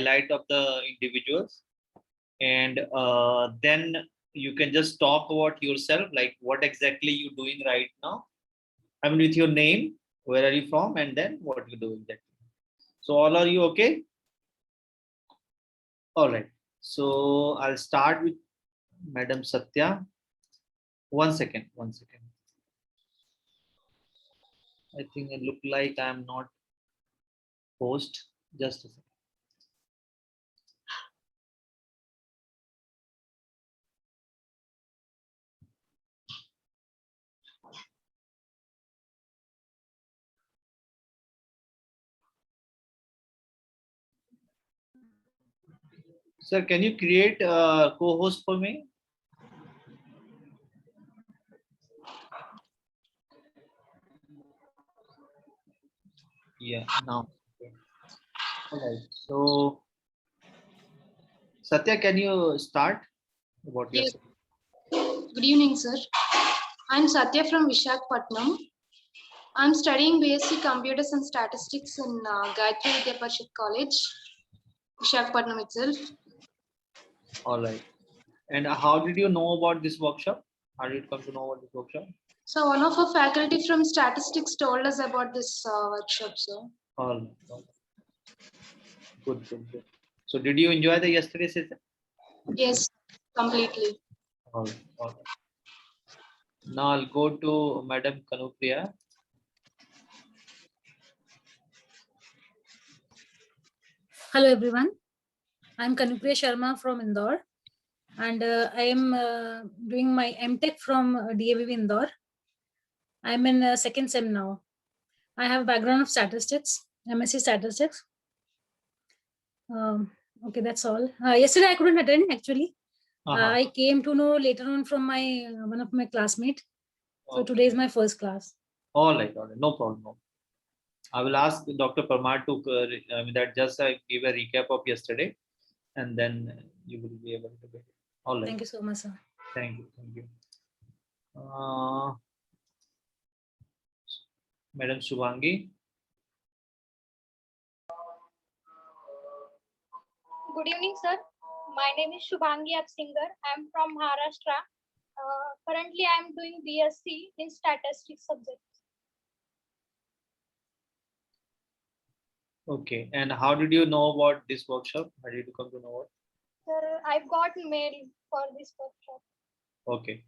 highlight of the individuals, and then you can just talk about yourself, like what exactly you're doing right now. I mean, with your name, where are you from, and then what you're doing that. So all are you okay? All right. So I'll start with Madam Satya. 1 second, 1 second. I think it look like I'm not host. Just a second. Sir, can you create a co-host for me? Yeah, now. Okay. All right. So, Satya, can you start about Yes. yourself? Good evening, sir. I'm Satya from Visakhapatnam. I'm studying BSc Computers and Statistics in Gayatri Vidya Parishad College, Visakhapatnam itself. All right. And how did you know about this workshop? How did you come to know about this workshop? So one of our faculty from statistics told us about this workshop, sir. All right. All right. Good, good, good. So, did you enjoy the yesterday session? Yes, completely. All right. All right. Now I'll go to Madam Kanupriya. Hello everyone, I'm Kanupriya Sharma from Indore, and I am doing my MTech from DAVV Indore. I'm in second sem now. I have a background of statistics, MSc statistics. Okay, that's all. Yesterday I couldn't attend actually. I came to know later on from my one of my classmates. So today is my first class. All right, no problem. No. I will ask Dr. Parmar to that just give a recap of yesterday, and then you will be able to get it. All right. Thank you so much, sir. Thank you. Thank you. Madam Subhangi. Good evening, sir. My name is Shubhangi Absinger. I am from Maharashtra. Currently, I am doing BSc in statistics subject. Okay. And how did you know about this workshop? How did you come to know it? Sir, I've got mail for this workshop. Okay.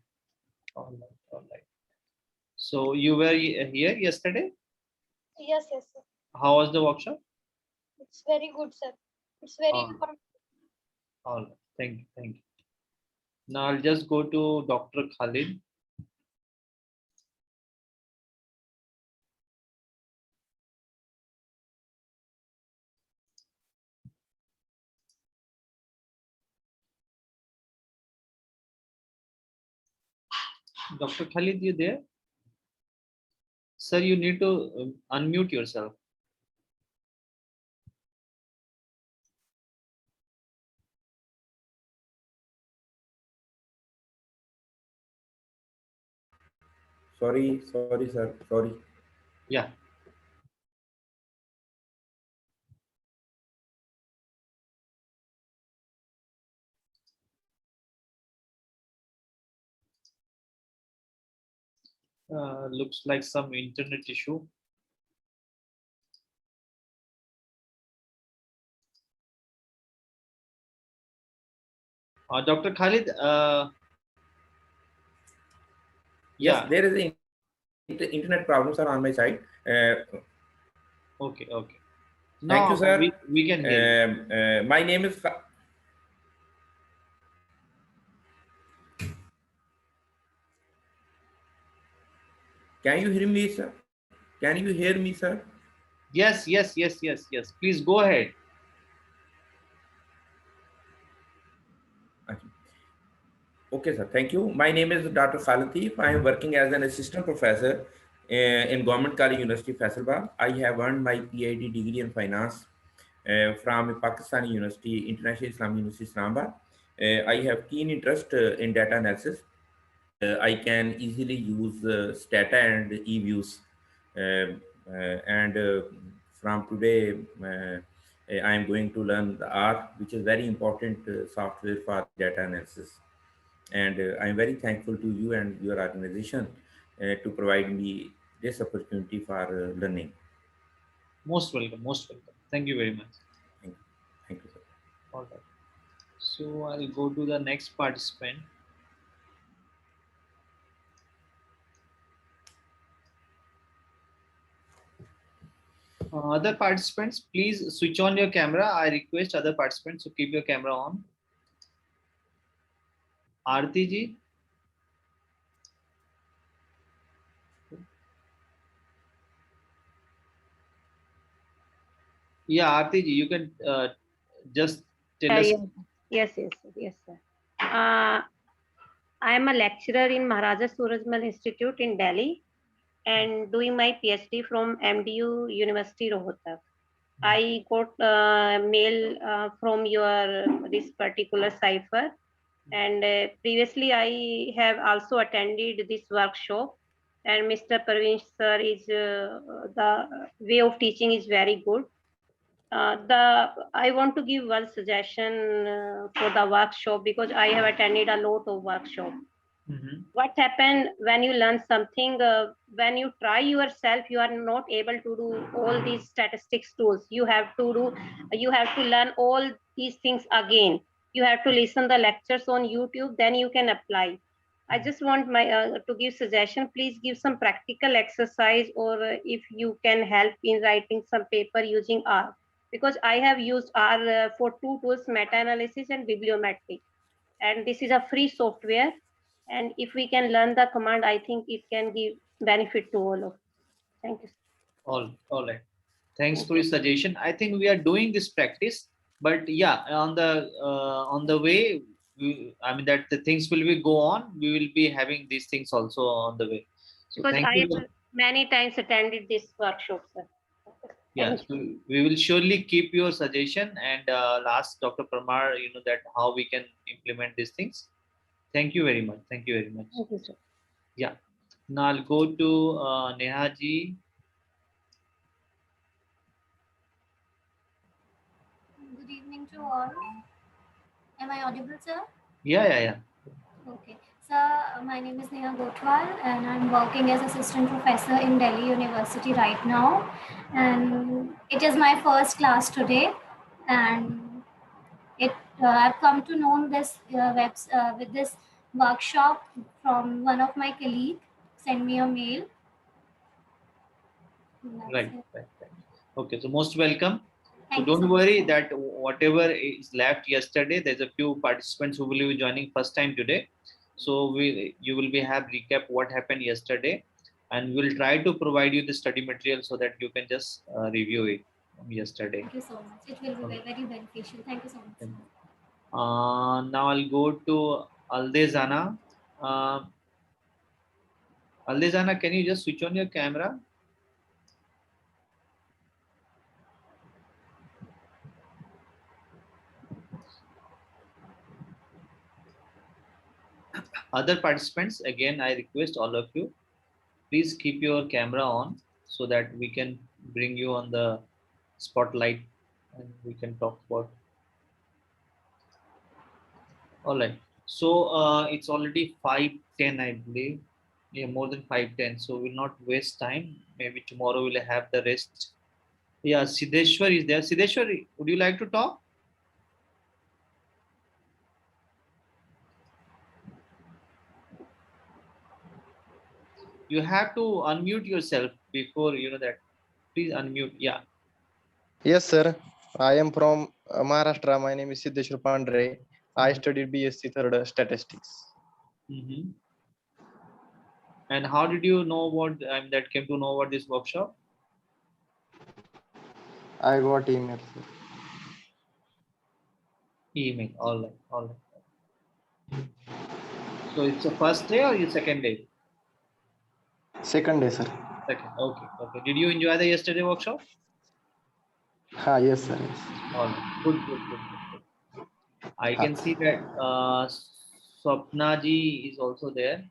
All right. All right. So you were here yesterday? Yes, yes, sir. How was the workshop? It's very good, sir. It's very All right. important. All right. Thank you. Thank you. Now I'll just go to Dr. Khalid. Dr. Khalid, you there? Sir, you need to unmute yourself. Sorry, sir. Sorry. Yeah. Looks like some internet issue. Dr. Khalid, Yes, yeah. there is internet problems are on my side. Okay, okay. Thank you, sir. We can hear you. My name is. Can you hear me, sir? Can you hear me, sir? Yes, yes, yes, yes, yes. Please go ahead. Okay, sir. Thank you. My name is Dr. Khalid Thief. I am working as an assistant professor in Government College University, Faisalabad. I have earned my PhD degree in finance from Pakistani University, International Islamic University, Islamabad. I have keen interest in data analysis. I can easily use Stata and eViews. And from today, I am going to learn the R, which is very important software for data analysis. And I am very thankful to you and your organization to provide me this opportunity for learning. Most welcome. Most welcome. Thank you very much. Thank you. Thank you, sir. All right. So I'll go to the next participant. Other participants, please switch on your camera. I request other participants to keep your camera on. Aarti ji. Yeah, Aarti ji, you can just tell us. Yes, sir. I am a lecturer in Maharaja Surajmal Institute in Delhi and doing my PhD from MDU University Rohtak. I got mail from your this particular cipher, and previously I have also attended this workshop. And Mr. Parveen sir is the way of teaching is very good. I want to give one suggestion for the workshop because I have attended a lot of workshop. What happened when you learn something, when you try yourself, you are not able to do all these statistics tools. You have to learn all these things again. You have to listen the lectures on YouTube, then you can apply. I just want my to give suggestion. Please give some practical exercise, or if you can help in writing some paper using R, because I have used R for two tools, meta-analysis and bibliometry, and this is a free software. And if we can learn the command, I think it can give benefit to all of us. Thank you. All right. Thanks for your suggestion. I think we are doing this practice, but yeah, on the way, I mean that the things will be go on. We will be having these things also on the way. So because thank I you. have many times attended this workshop, sir. Yes, we will surely keep your suggestion and ask Dr. Parmar, that how we can implement these things. Thank you very much. Thank you very much. Thank you, sir. Yeah. Now I'll go to Neha ji. Good evening to all. Am I audible, sir? Yeah. Okay. Sir, my name is Neha Gotwal and I'm working as assistant professor in Delhi University right now. And it is my first class today. And I've come to know this with this workshop from one of my colleagues. Send me a mail. Right. Okay, so most welcome. So Thank you don't so worry much. that whatever is left yesterday, there's a few participants who will be joining first time today. So you will be have recap what happened yesterday, and we'll try to provide you the study material so that you can just review it from yesterday. Thank you so much. It will be very beneficial. Thank you so much, sir. Now I'll go to Aldezana. Aldezana, can you just switch on your camera? Other participants, again, I request all of you, please keep your camera on so that we can bring you on the spotlight and we can talk about. All right. So it's already 5:10, I believe. Yeah, more than 5:10. So we'll not waste time. Maybe tomorrow we'll have the rest. Yeah, Siddheshwar is there. Siddheshwar, would you like to talk? You have to unmute yourself before that. Please unmute. Yeah. Yes, sir. I am from Maharashtra. My name is Siddheshwar Pandre. I studied BSc third statistics. And how did you know about that came to know about this workshop? I got email, sir. Email. All right. So it's the first day or your second day? Second day, sir. Second. Okay. Did you enjoy the yesterday workshop? Yes, sir. Yes. All right. Good. I can see that Swapna ji is also there.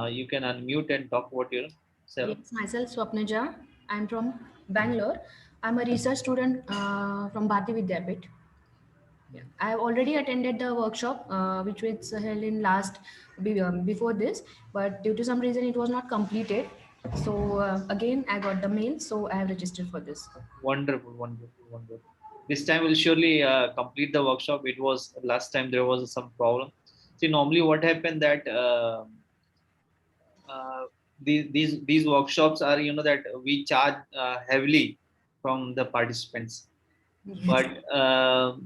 You can unmute and talk about yourself. Yes, myself Swapnaja. I'm from Bangalore. I'm a research student from Bharati Vidyapit. Yeah, I have already attended the workshop, which was held in before this, but due to some reason it was not completed. So again, I got the mail, so I have registered for this. Wonderful, wonderful, wonderful. This time we'll surely complete the workshop. It was last time there was some problem. See, normally what happened that these workshops are, you know, that we charge heavily from the participants. Yes. But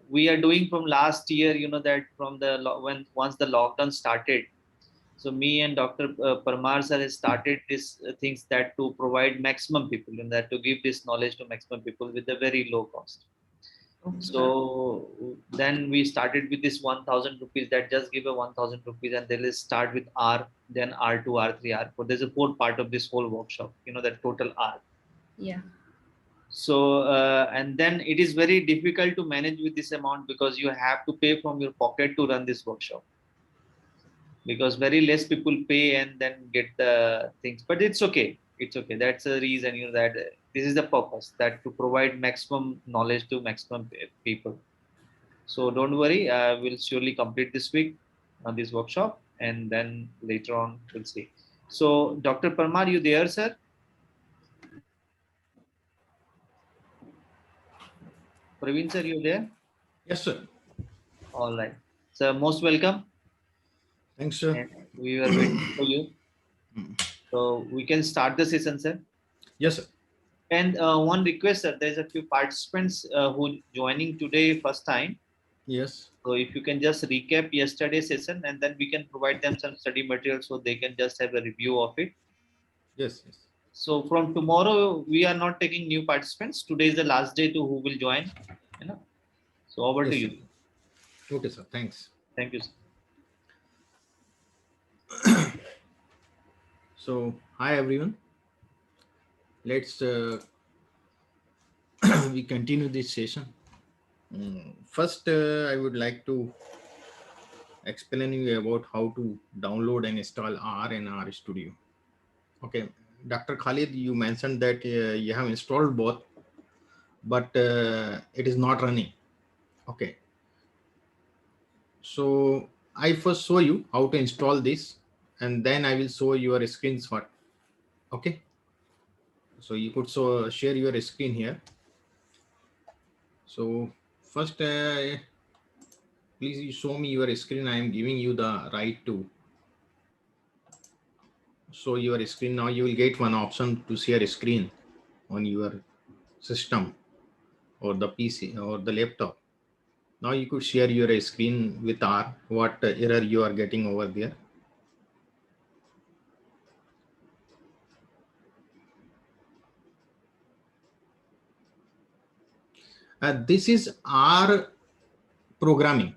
we are doing from last year, you know, that from the once the lockdown started. So me and Dr. Parmar sir has started this things that to provide maximum people, and that to give this knowledge to maximum people with a very low cost. Okay. So then we started with this 1,000 rupees, that just give a 1,000 rupees, and they'll start with R, then R2, R3, R4. There's a 4 part of this whole workshop, you know, that total R. Yeah. So and then it is very difficult to manage with this amount, because you have to pay from your pocket to run this workshop, because very less people pay and then get the things. But it's okay, it's okay. That's the reason, you know, that this is the purpose, that to provide maximum knowledge to maximum people. So don't worry, we'll surely complete this week on this workshop, and then later on we'll see. So Dr. Parmar, you there, sir? Praveen sir, you there? Yes, sir. All right. So most welcome. Thanks, sir. And we were waiting for you. So we can start the session, sir. Yes, sir. And one request, sir, there's a few participants who joining today first time. Yes. So if you can just recap yesterday's session, and then we can provide them some study material so they can just have a review of it. Yes, yes. So from tomorrow, we are not taking new participants. Today is the last day to who will join. You know. So over Yes, to you. Sir. Okay, sir. Thanks. Thank you, sir. So, hi everyone. Let's we continue this session. First, I would like to explain you about how to download and install R and R Studio. Okay, Dr. Khalid, you mentioned that you have installed both, but it is not running. Okay. So I first show you how to install this, and then I will show your screenshot. Okay. So you could share your screen here. So first, please you show me your screen. I am giving you the right to show your screen. Now you will get one option to share screen on your system or the PC or the laptop. Now you could share your screen with R, what error you are getting over there. This is R programming.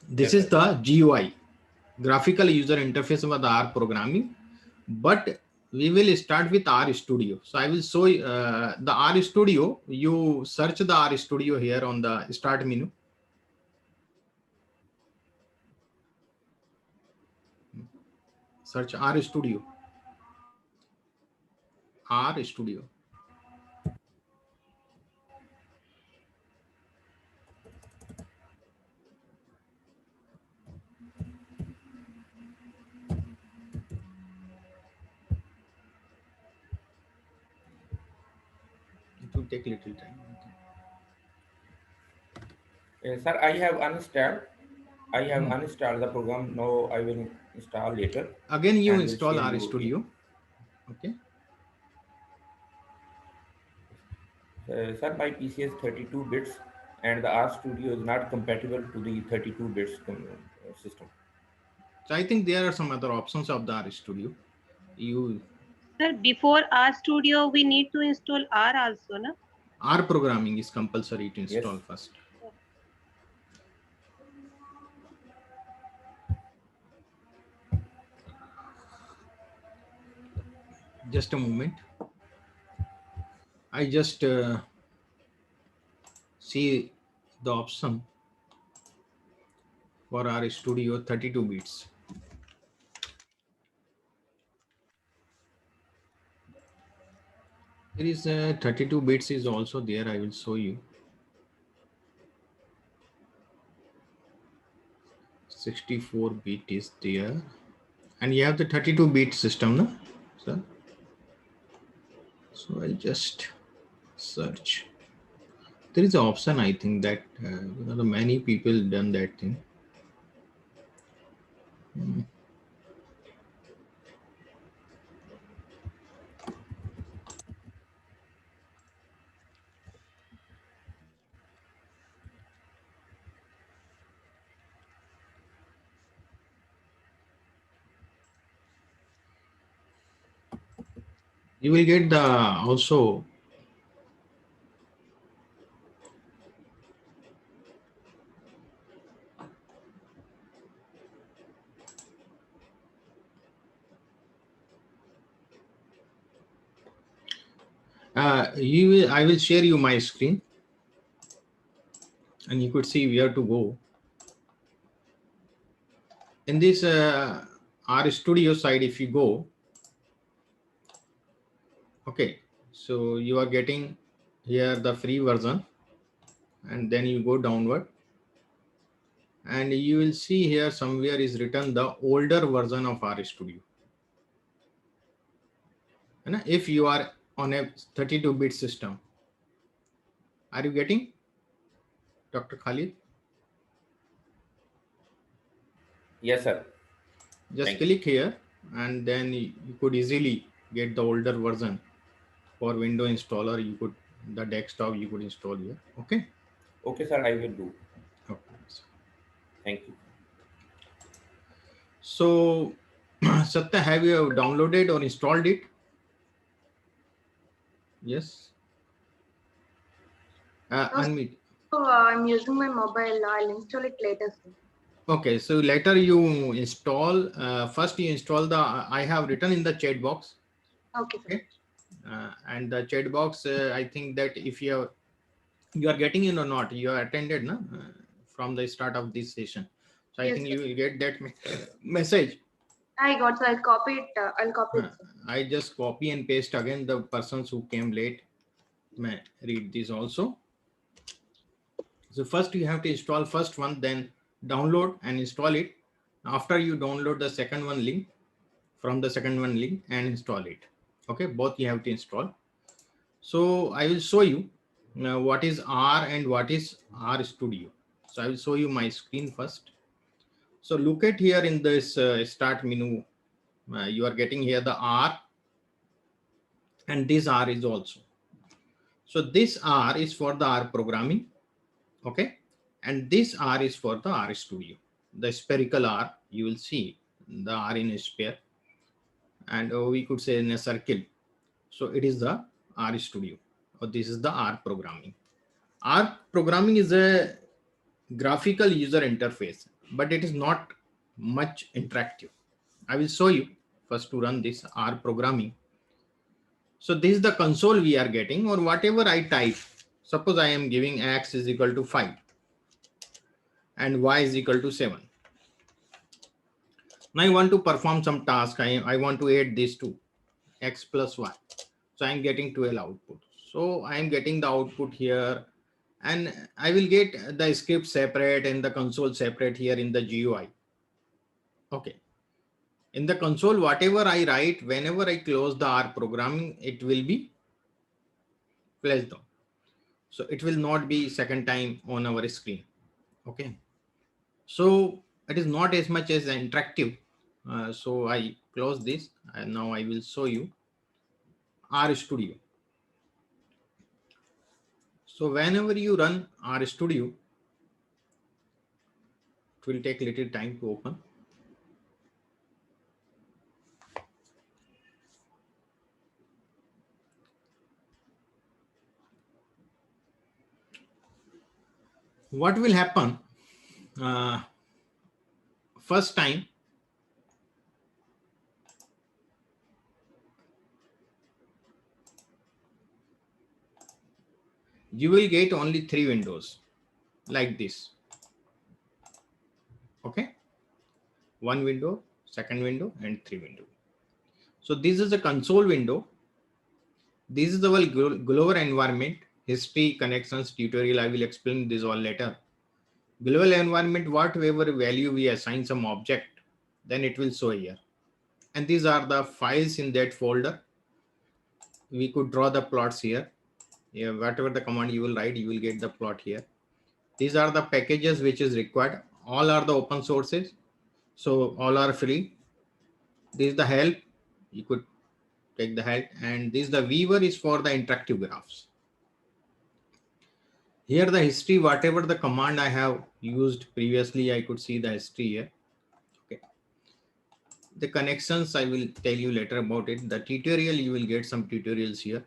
This is the GUI, graphical user interface of the R programming, but we will start with R Studio. So I will show you the R Studio. You search the R Studio here on the start menu. Search R Studio. R Studio. It will take a little time. Sir, I have uninstalled. I have uninstalled the program. Now I will install later. Again, you install R Studio. Okay. Sir, my PC is 32 bits, and the R Studio is not compatible to the 32 bits system. So I think there are some other options of the R Studio. Sir, before R Studio, we need to install R also, no? R programming is compulsory to install first. Just a moment. I just see the option for R Studio 32 bits. There is 32 bits is also there. I will show you. 64 bit is there, and you have the 32 bit system, no? So I'll just search. There is an option, I think, that the many people done that thing. You will get the also I will share you my screen, and you could see where to go. In this RStudio side, if you go, okay, so you are getting here the free version, and then you go downward, and you will see here somewhere is written the older version of RStudio. And if you are on a 32-bit system, are you getting, Dr. Khalid? Yes, sir. Just click here, and then you could easily get the older version. For window installer, you could, the desktop you could install here. Okay. Okay, sir, I will do. Okay. Thank you. So, Satya, have you downloaded or installed it? Yes. Unmute. So I'm using my mobile. I'll install it later. Sir. Okay, so later you install. First you install the. I have written in the chat box. Okay. And the chat box. I think that if you are getting in or not, you are attended, no? From the start of this session. So I think you will get that message. I got, so I'll copy it. I'll copy it. I just copy and paste again. The persons who came late may read this also. So first you have to install first one, then download and install it. After you download the second one link, from the second one link and install it. Okay, both you have to install. So I will show you what is R and what is RStudio. So I will show you my screen first. So look at here in this start menu, you are getting here the R, and this R is also. So this R is for the R programming. Okay, and this R is for the RStudio. The spherical R, you will see the R in a sphere, and we could say in a circle. So it is the RStudio, or this is the R programming. R programming is a graphical user interface, but it is not much interactive. I will show you first to run this R programming. So this is the console we are getting, or whatever I type. Suppose I am giving X is equal to 5 and Y is equal to 7. Now I want to perform some task. I want to add these two, X plus Y. So I'm getting 12 output. So I'm getting the output here, and I will get the script separate and the console separate here in the GUI. Okay. In the console, whatever I write, whenever I close the R programming, it will be flashed down. So it will not be second time on our screen. Okay. So it is not as much as interactive. So I close this, and now I will show you RStudio. So whenever you run RStudio, it will take little time to open. What will happen? First time, you will get only 3 windows like this. Okay, 1 window, 2nd window, and 3 window. So this is a console window, This is our global environment, history, connections, tutorial. I will explain this all later. Global environment, whatever value we assign some object, then it will show here. And these are the files in that folder. We could draw the plots here. Yeah, whatever the command you will write, you will get the plot here. These are the packages which is required. All are the open sources. So all are free. This is the help. You could take the help. And this the viewer is for the interactive graphs. Here the history, whatever the command I have used previously, I could see the history here. Okay. The connections, I will tell you later about it. The tutorial, you will get some tutorials here.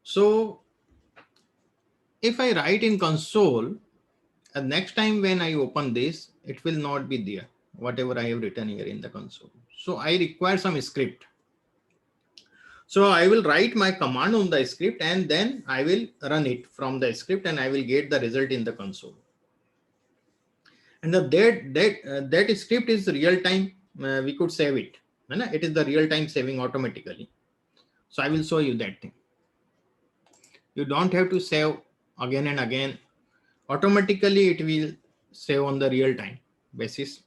So if I write in console, next time when I open this, it will not be there, whatever I have written here in the console. So I require some script. So I will write my command on the script and then I will run it from the script and I will get the result in the console. And that script is real time. We could save it. It is the real time saving automatically. So I will show you that thing. You don't have to save again and again. Automatically it will save on the real time basis.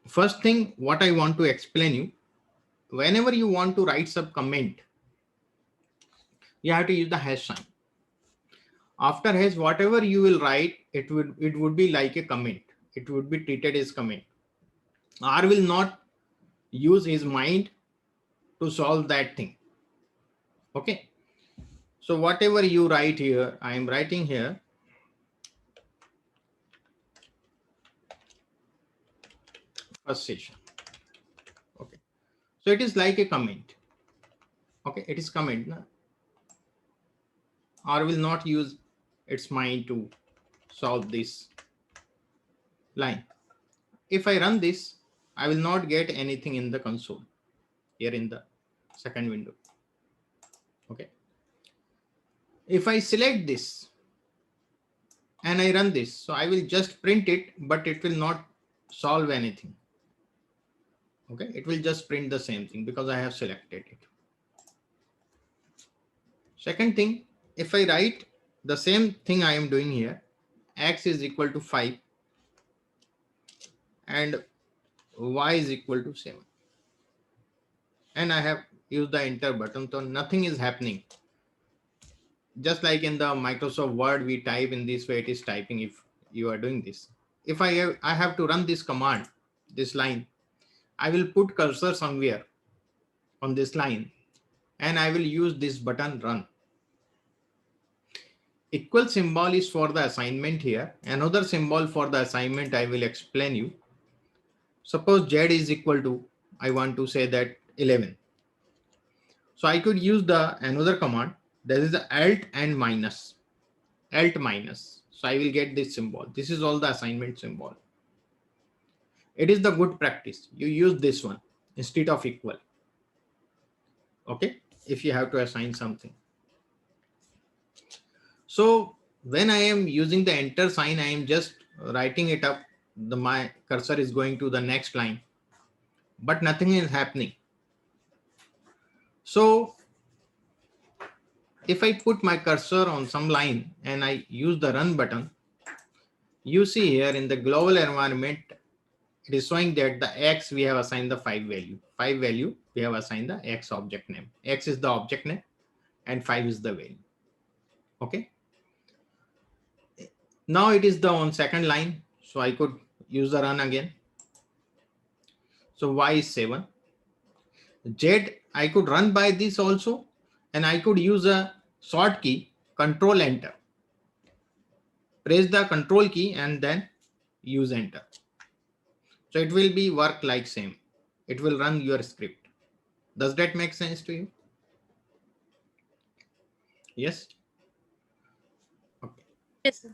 First thing, what I want to explain you, whenever you want to write some comment, you have to use the hash sign. After hash, whatever you will write, it would be like a comment. It would be treated as comment. R will not use his mind to solve that thing. Okay. So whatever you write here, I am writing here. First session. Okay. So it is like a comment. Okay. It is comment. No? R will not use its mind to solve this line. If I run this, I will not get anything in the console here in the second window. Okay. If I select this and I run this, so I will just print it, but it will not solve anything. Okay. It will just print the same thing because I have selected it. Second thing, if I write the same thing I am doing here, x is equal to 5 and y is equal to 7. And I have used the enter button, so nothing is happening. Just like in the Microsoft Word, we type in this way, it is typing if you are doing this. If I have to run this command, this line, I will put cursor somewhere on this line and I will use this button run. Equal symbol is for the assignment here. Another symbol for the assignment I will explain you. Suppose Z is equal to, I want to say that 11. So I could use the another command. That is the alt and minus. Alt minus. So I will get this symbol. This is all the assignment symbol. It is the good practice. You use this one instead of equal. Okay. If you have to assign something. So when I am using the enter sign, I am just writing it up. My cursor is going to the next line, but nothing is happening. So if I put my cursor on some line and I use the run button, you see here in the global environment, it is showing that the X we have assigned the 5 value. 5 value we have assigned the X object name. X is the object name and 5 is the value. Okay. Now it is the on second line. So I could use the run again. So Y is 7. Z I could run by this also, and I could use a short key, control enter. Press the control key and then use enter. So it will be work like same. It will run your script. Does that make sense to you? Yes. Okay. Yes, sir.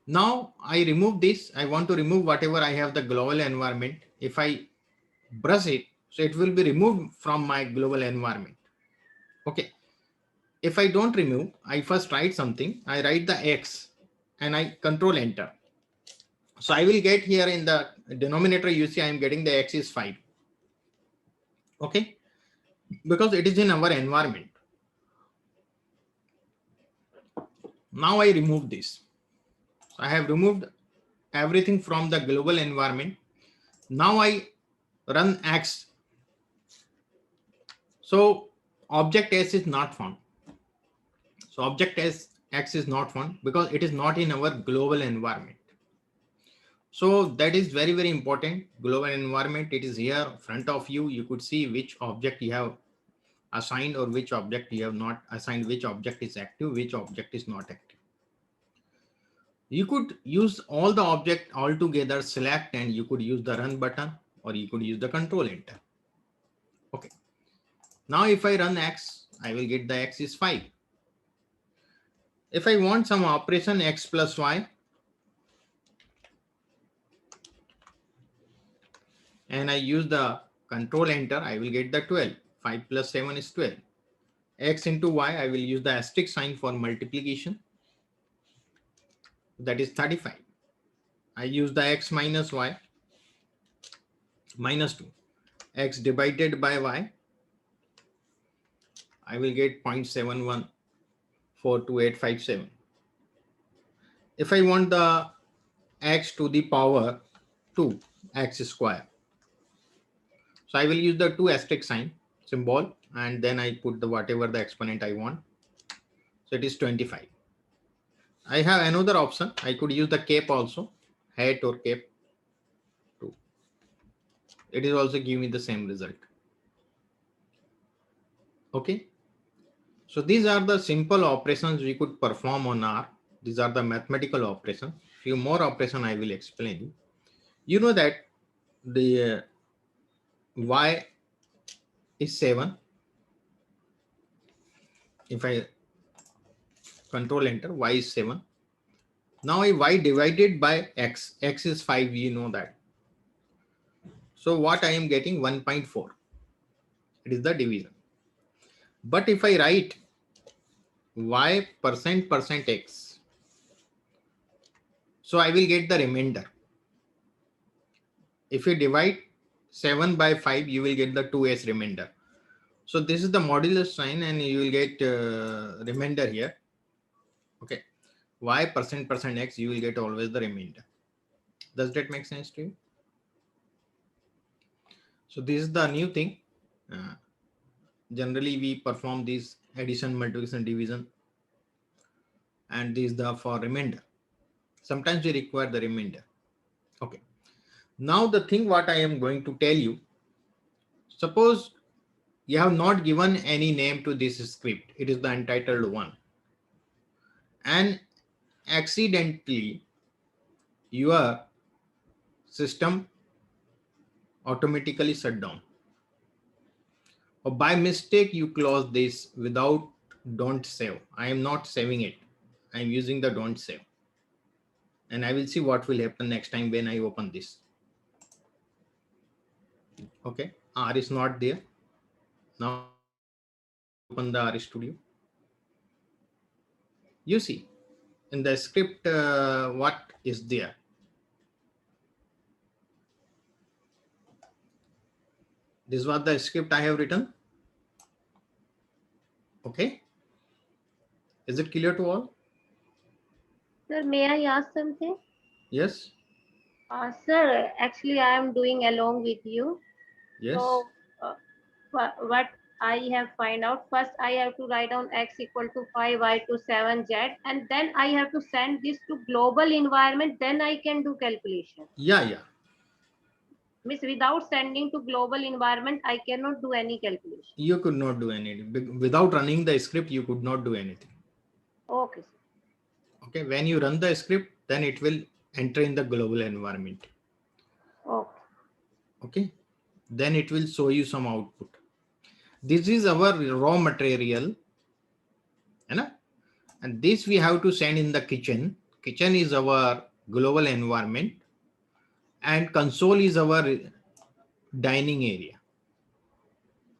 Now I remove this. I want to remove whatever I have the global environment. If I brush it, so it will be removed from my global environment. Okay. If I don't remove, I first write something. I write the X and I control enter. So I will get here in the denominator, you see I am getting the X is 5. Okay. because it is in our environment. Now I remove this. So I have removed everything from the global environment. Now I run X. So object S is not found. So object X is not found because it is not in our global environment. So that is very, very important. Global environment, it is here in front of you. You could see which object you have assigned or which object you have not assigned, which object is active, which object is not active. You could use all the object all together, select, and you could use the run button or you could use the control enter. Okay. Now if I run X, I will get the X is 5. If I want some operation X plus Y, and I use the control enter, I will get the 12. 5 plus 7 is 12. X into Y, I will use the asterisk sign for multiplication. That is 35. I use the X minus Y, minus 2. X divided by Y, I will get 0.7142857. If I want the X to the power 2, X square. So I will use the 2 asterisk sign symbol and then I put the whatever the exponent I want. So it is 25. I have another option. I could use the cape also, hat or cape. Too. It is also give me the same result. Okay. So these are the simple operations we could perform on R. These are the mathematical operations. Few more operation I will explain you. You know that the Y is 7. If I control enter, Y is 7. Now Y divided by X, X is 5, you know that. So what I am getting 1.4. It is the division. But if I write Y percent X, so I will get the remainder. If you divide 7 by 5, you will get the 2s remainder. So this is the modulus sign and you will get remainder here. Okay. Y percent X, you will get always the remainder. Does that make sense to you? So this is the new thing. Generally we perform this addition, multiplication, division, and this is the for remainder. Sometimes we require the remainder. Okay. Now the thing what I am going to tell you, suppose you have not given any name to this script. It is the untitled one. And accidentally your system automatically shut down. Or by mistake you close this without don't save. I am not saving it. I am using the don't save. And I will see what will happen next time when I open this. Okay, R is not there. Now open the R Studio. You see in the script what is there. This was the script I have written. Okay. Is it clear to all? Sir, may I ask something? Yes. Sir, actually I am doing along with you. Yes. So what I have find out, first I have to write down X equal to 5, Y to 7, Z, and then I have to send this to global environment, then I can do calculation. Yeah. Means without sending to global environment, I cannot do any calculation. You could not do anything. Without running the script, you could not do anything. Okay. Okay, when you run the script, then it will enter in the global environment. Okay. Okay, then it will show you some output. This is our raw material, and this we have to send in the kitchen. Kitchen is our global environment, and console is our dining area.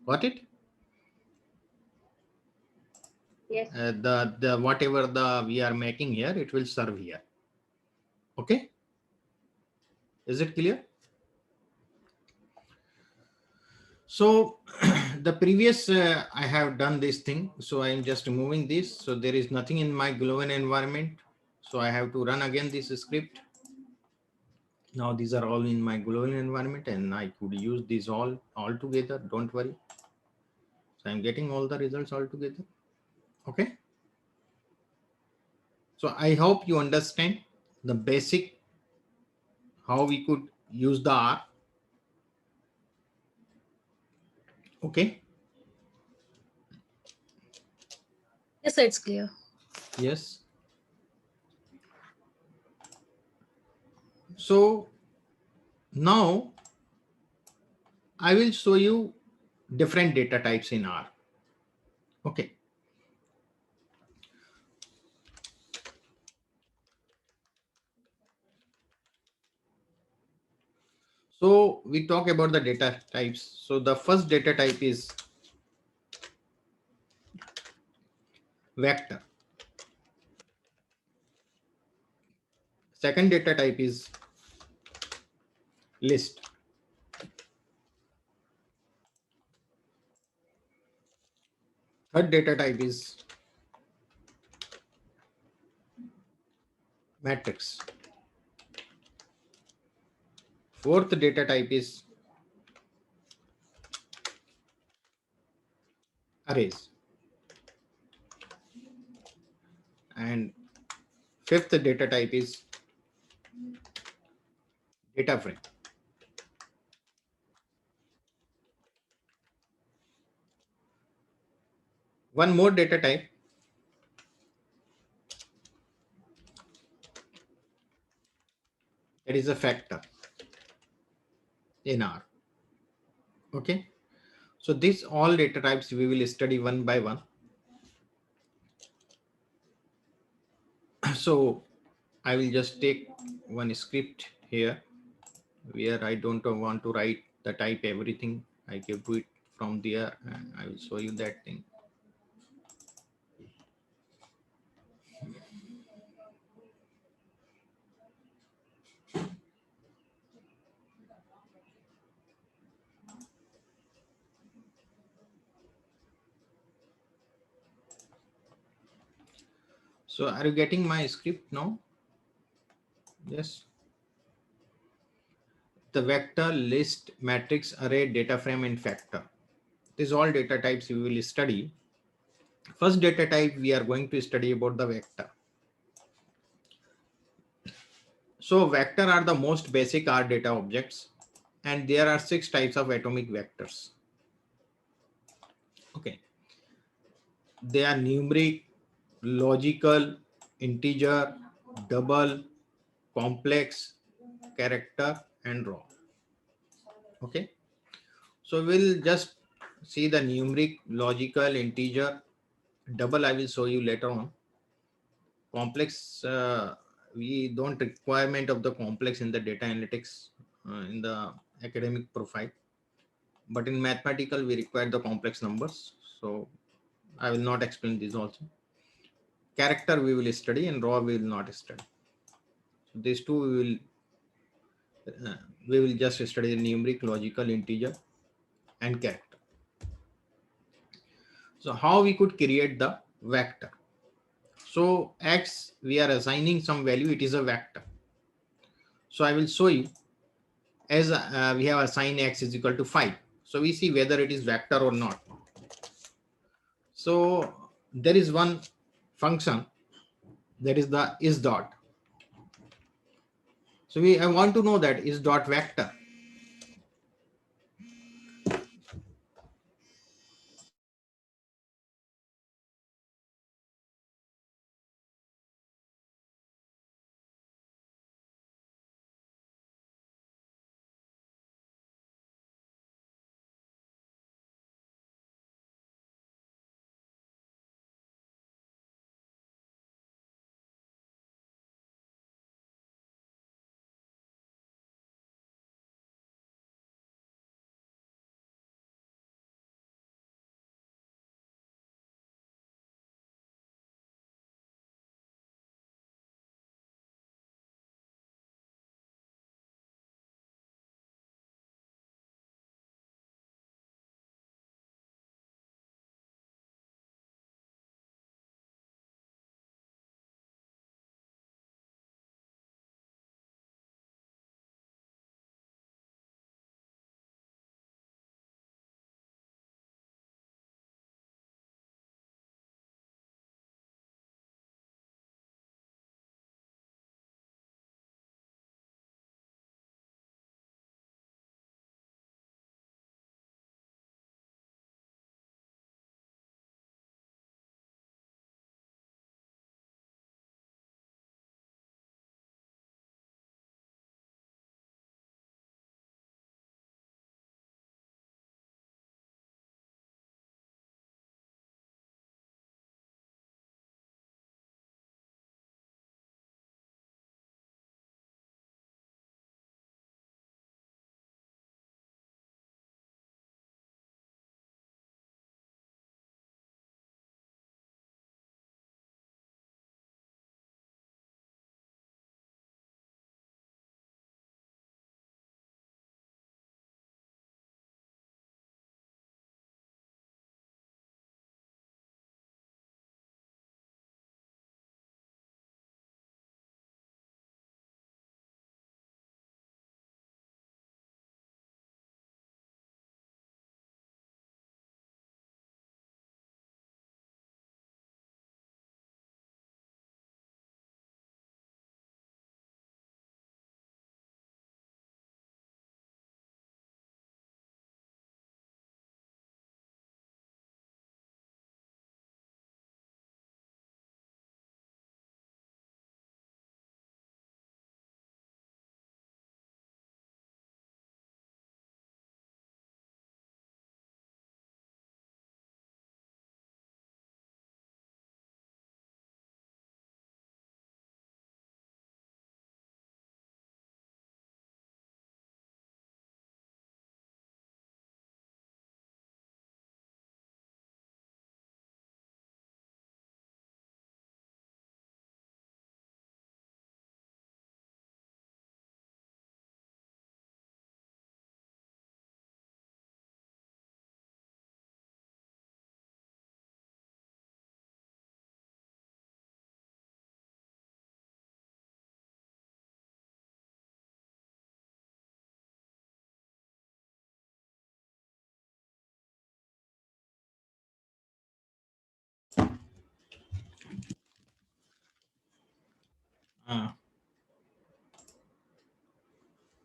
Got it? Yes. The whatever we are making here, it will serve here. Okay, is it clear? So the previous I have done this thing, so I am just removing this. So there is nothing in my global environment. So I have to run again this script. Now these are all in my global environment, and I could use these all together. Don't worry. So I'm getting all the results all together. Okay. So I hope you understand the basic how we could use the R. Okay. Yes, sir, it's clear. Yes. So now I will show you different data types in R. Okay. So we talk about the data types. So the first data type is vector. Second data type is list. Third data type is matrix. Fourth data type is arrays. And fifth data type is data frame. One more data type, that is a factor in R. Okay. So these all data types we will study one by one. So I will just take one script here where I don't want to write the type everything. I give to it from there and I will show you that thing. So are you getting my script now? Yes. The vector, list, matrix, array, data frame, and factor. These all data types we will study. First data type we are going to study about the vector. So vector are the most basic R data objects, and there are 6 types of atomic vectors. Okay. They are numeric, logical, integer, double, complex, character, and raw. Okay. So we'll just see the numeric, logical, integer, double I will show you later on. Complex, we don't requirement of the complex in the data analytics in the academic profile, but in mathematical we require the complex numbers. So I will not explain this also. Character we will study and raw we will not study. So these two we will just study the numeric, logical, integer, and character. So how we could create the vector? So x we are assigning some value, it is a vector. So I will show you as we have assigned x is equal to 5. So we see whether it is vector or not. So there is one function that is the is dot. So I want to know that is dot vector.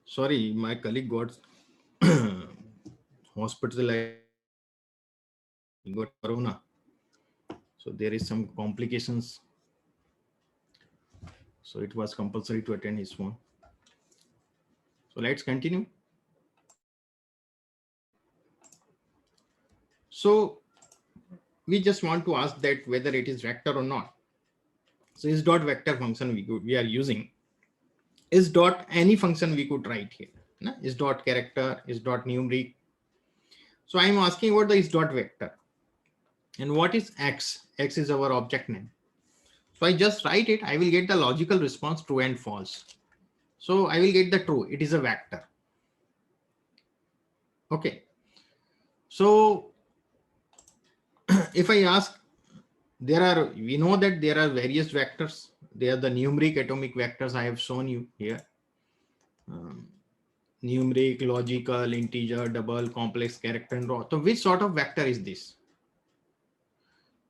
Sorry, my colleague got hospitalized. He got corona. So there is some complications. So it was compulsory to attend his phone. So let's continue. So we just want to ask that whether it is vector or not. So is dot vector function we are using. Is dot any function we could write here. No? Is dot character, is dot numeric. So I'm asking what the is dot vector. And what is x? X is our object name. So I just write it. I will get the logical response true and false. So I will get the true. It is a vector. Okay. So if I ask, we know that there are various vectors. They are the numeric atomic vectors I have shown you here. Numeric, logical, integer, double, complex, character, and raw. So which sort of vector is this?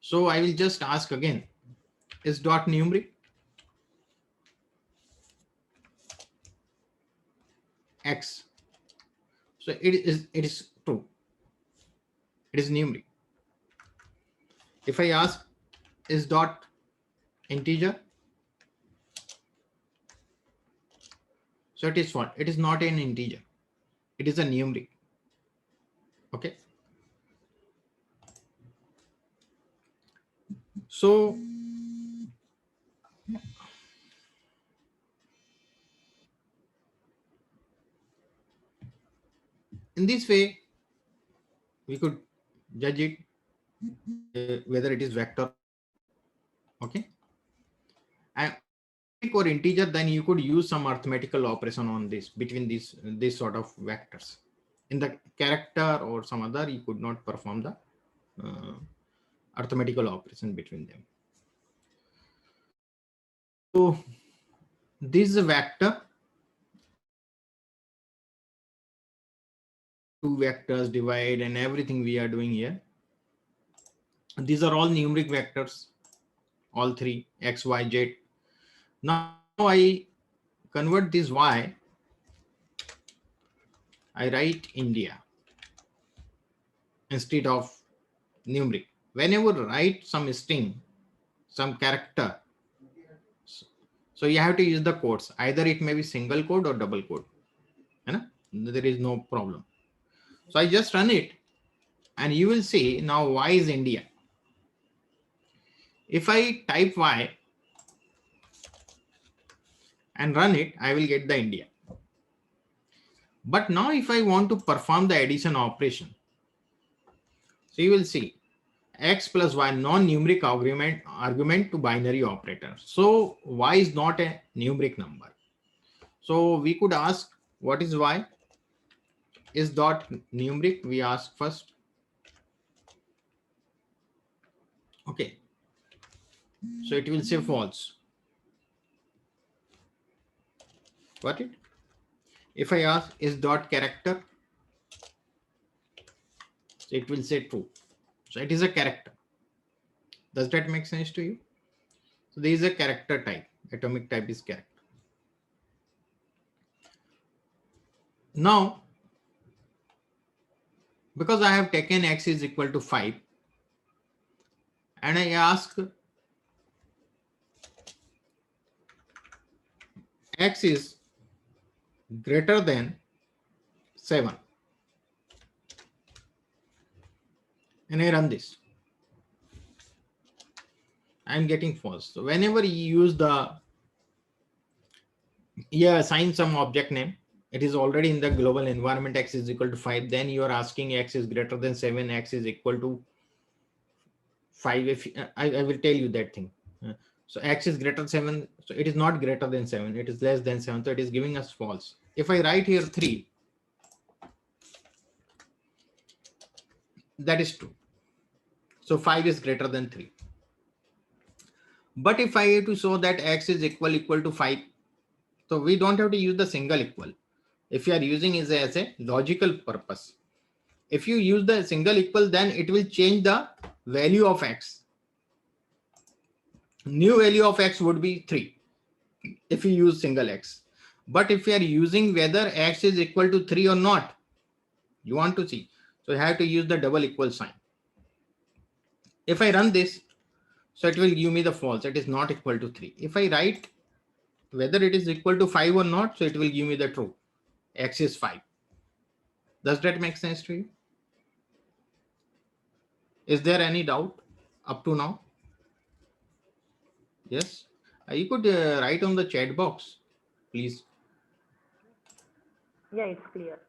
So I will just ask again, is dot numeric? X. So it is true. It is numeric. If I ask, is dot integer? So it is what? It is not an integer. It is a numeric. Okay. So in this way, we could judge it whether it is vector. Okay. And or integer, then you could use some arithmetical operation on this between this sort of vectors. In the character or some other, you could not perform the arithmetical operation between them. So this is a vector. Two vectors, divide, and everything we are doing here. These are all numeric vectors, all three, x, y, z. Now I convert this y. I write India instead of numeric. Whenever you write some string, some character, so you have to use the codes. Either it may be single code or double code. There is no problem. So I just run it and you will see now y is India. If I type y and run it, I will get the India. But now if I want to perform the addition operation, so you will see x plus y non-numeric argument to binary operator. So y is not a numeric number. So we could ask, what is y? Is dot numeric? We ask first. Okay. So it will say false. Got it? If I ask, is dot character? So it will say true. So it is a character. Does that make sense to you? So there is a character type. Atomic type is character. Now, because I have taken x is equal to 5 and I ask x is greater than 7 and I run this, I'm getting false. So whenever you use you assign some object name, it is already in the global environment, x is equal to 5, then you are asking x is greater than 7, x is equal to 5. If I will tell you that thing. So x is greater than 7, so it is not greater than 7, it is less than 7, so it is giving us false. If I write here 3, that is true. So 5 is greater than 3. But if I have to show that x is equal to 5, so we don't have to use the single equal. If you are using it as a logical purpose, if you use the single equal, then it will change the value of x. New value of x would be 3. if you use single x. But if you are using whether x is equal to 3 or not, you want to see. So you have to use the double equal sign. If I run this, so it will give me the false. It is not equal to 3. If I write whether it is equal to 5 or not, so it will give me the true. X is 5. Does that make sense to you? Is there any doubt up to now? Yes. You could write on the chat box, please. Yeah, it's clear.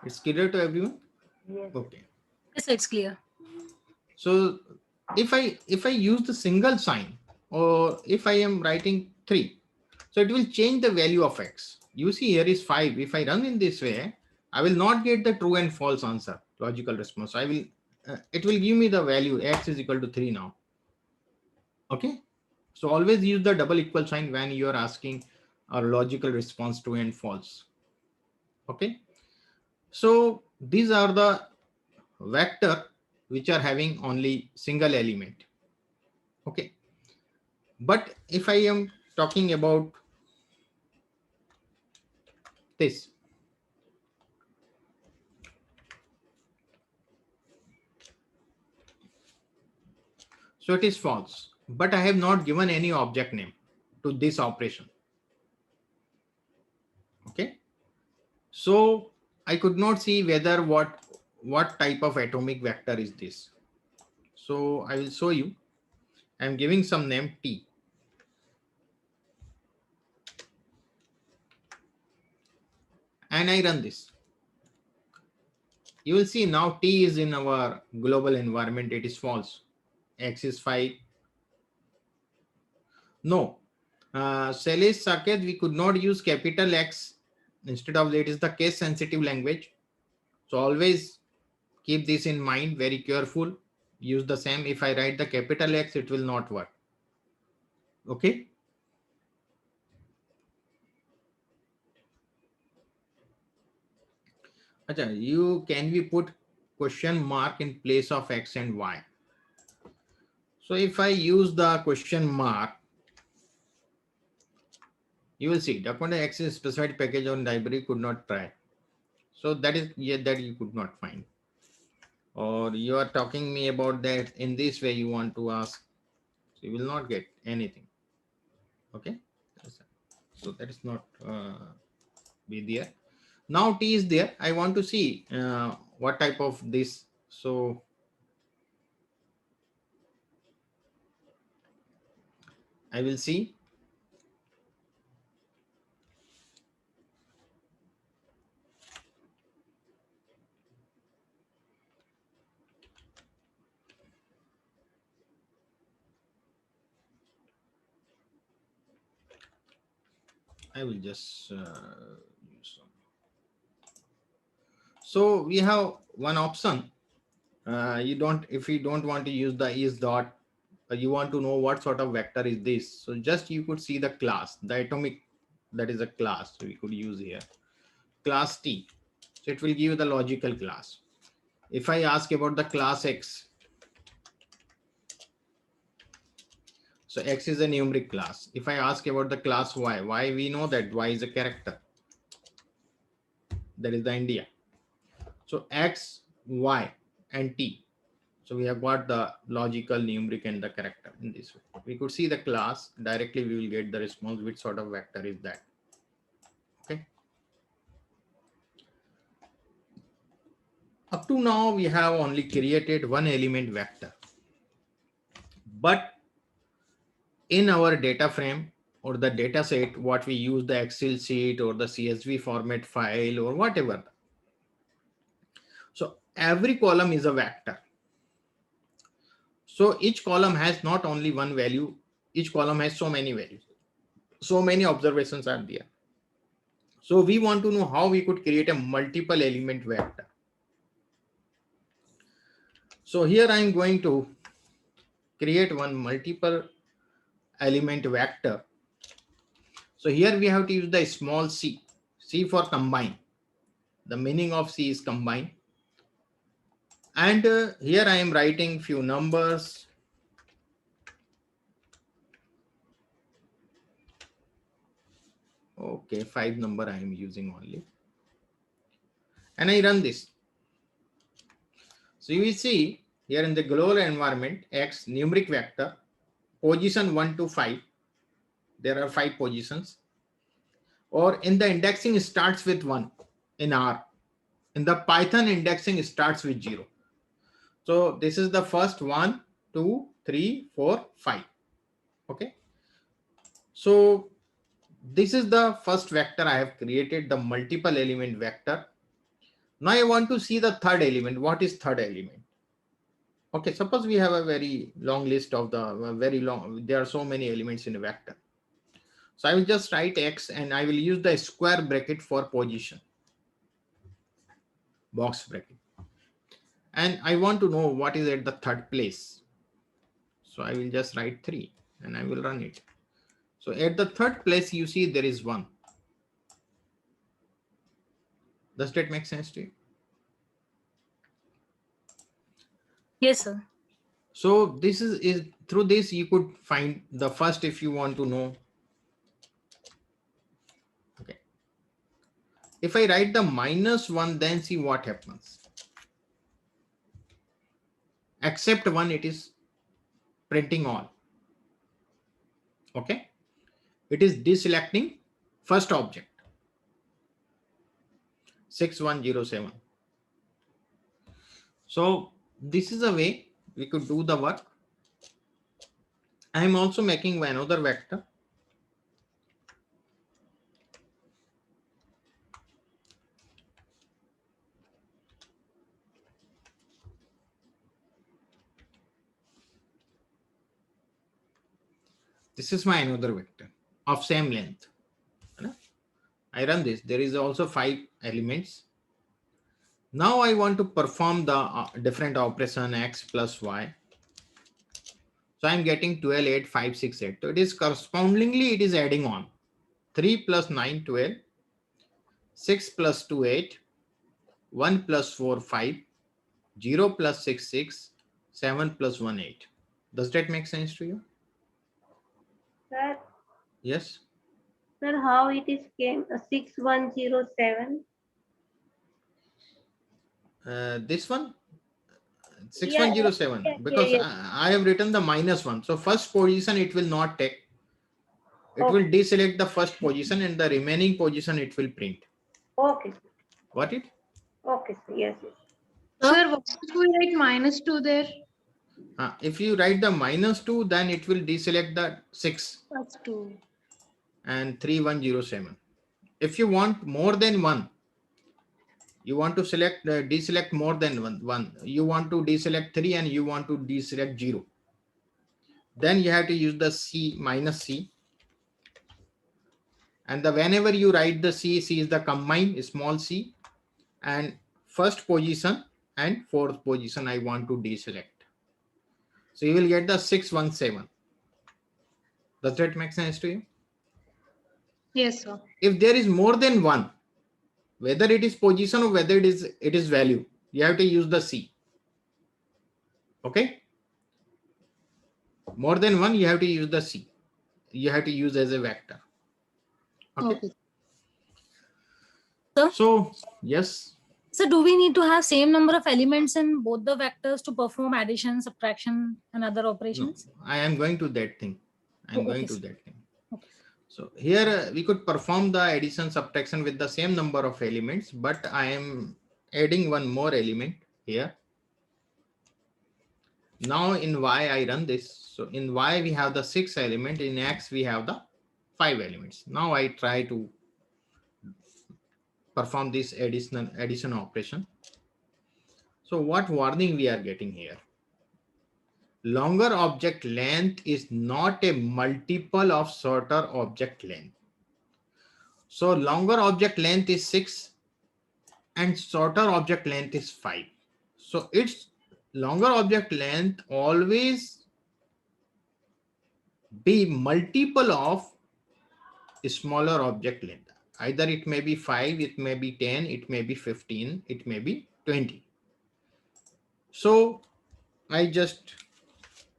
It's clear to everyone? Yes. Okay. Yes, it's clear. So if I use the single sign, or if I am writing 3, so it will change the value of x. You see here is 5. If I run in this way, I will not get the true and false answer, logical response. I will it will give me the value x is equal to 3 now. Okay. So always use the double equal sign when you are asking a logical response true and false. Okay. So these are the vector which are having only single element. Okay. But if I am talking about this, so it is false, but I have not given any object name to this operation. Okay. So I could not see whether what type of atomic vector is this. So I will show you. I'm giving some name T. And I run this. You will see now T is in our global environment. It is false. X is 5. No. Salish Saket, we could not use capital X. Instead of that, it is the case sensitive language. So always keep this in mind, very careful. Use the same. If I write the capital X, it will not work. Okay. Achha, can we put question mark in place of X and Y? So if I use the question mark, you will see document X is specified package on library could not try. So that is that you could not find. Or you are talking me about that in this way you want to ask. So you will not get anything. Okay. So that is not be there. Now T is there. I want to see what type of this. So I will see. I will just use some. So we have one option. If you don't want to use the is dot, you want to know what sort of vector is this. So just you could see the class, the atomic, that is a class. So we could use here class T. So it will give you the logical class. If I ask about the class X, so X is a numeric class. If I ask about the class Y, we know that Y is a character. That is the India. So X, Y, and T. So we have got the logical, numeric, and the character in this way. We could see the class directly. We will get the response. Which sort of vector is that? Okay. Up to now, we have only created one element vector. But in our data frame or the data set, what we use the Excel sheet or the CSV format file or whatever. So every column is a vector. So each column has not only one value, each column has so many values. So many observations are there. So we want to know how we could create a multiple element vector. So here I am going to create one multiple element vector. So here we have to use the small c, c for combine. The meaning of c is combine. And here I am writing few numbers. Okay, 5 number I am using only. And I run this. So you will see here in the global environment, X numeric vector, position 1 to 5. There are 5 positions. Or in the indexing starts with 1 in R. In the Python indexing starts with 0. So this is the first 1, 2, 3, 4, 5. Okay. So this is the first vector I have created, the multiple element vector. Now I want to see the third element. What is third element? Okay, suppose we have a very long list of there are so many elements in a vector. So I will just write X and I will use the square bracket for position, box bracket. And I want to know what is at the third place. So I will just write 3 and I will run it. So at the third place, you see there is 1. Does that make sense to you? Yes, sir. So this is through this you could find the first if you want to know. Okay. If I write the -1, then see what happens. Except 1, it is printing all. Okay. It is deselecting first object. 6107. So this is a way we could do the work. I am also making another vector. This is my another vector of same length. I run this. There is also 5 elements. Now I want to perform the different operation X plus Y. So I'm getting 12, 8, 5, 6, 8. So it is correspondingly, it is adding on 3 plus 9, 12, 6 plus 2, 8, 1 plus 4, 5, 0 plus 6, 6, 7 plus 1, 8. Does that make sense to you? Sir, Yes. sir, how it is came 6107? This one 6107 because yes. I have written the -1. So first position it will not take. It Okay. will deselect the first position and the remaining position it will print. Okay. Got it? Okay, sir. Yes. Sir, what if we write -2 there? If you write the -2, then it will deselect the 6 That's 2. and 3107. If you want more than 1, you want to deselect more than one. You want to deselect 3 and you want to deselect 0. Then you have to use the C -C. And whenever you write the C is the combine small c, and first position and fourth position I want to deselect. So you will get the 617. Does that make sense to you? Yes, sir. If there is more than 1, whether it is position or whether it is value, you have to use the C. Okay. More than 1, you have to use the C. You have to use as a vector. Okay. Sir? So yes. So do we need to have same number of elements in both the vectors to perform addition, subtraction, and other operations? No, I am going to that thing. I'm going to sir. that thing. Okay. So here we could perform the addition, subtraction with the same number of elements, but I am adding one more element here. Now in Y I run this. So in Y we have the 6 element, in X we have the 5 elements. Now I try to perform this addition operation. So what warning we are getting here? Longer object length is not a multiple of shorter object length. So longer object length is 6 and shorter object length is 5. So its longer object length always be multiple of smaller object length. Either it may be 5, it may be 10, it may be 15, it may be 20. So I just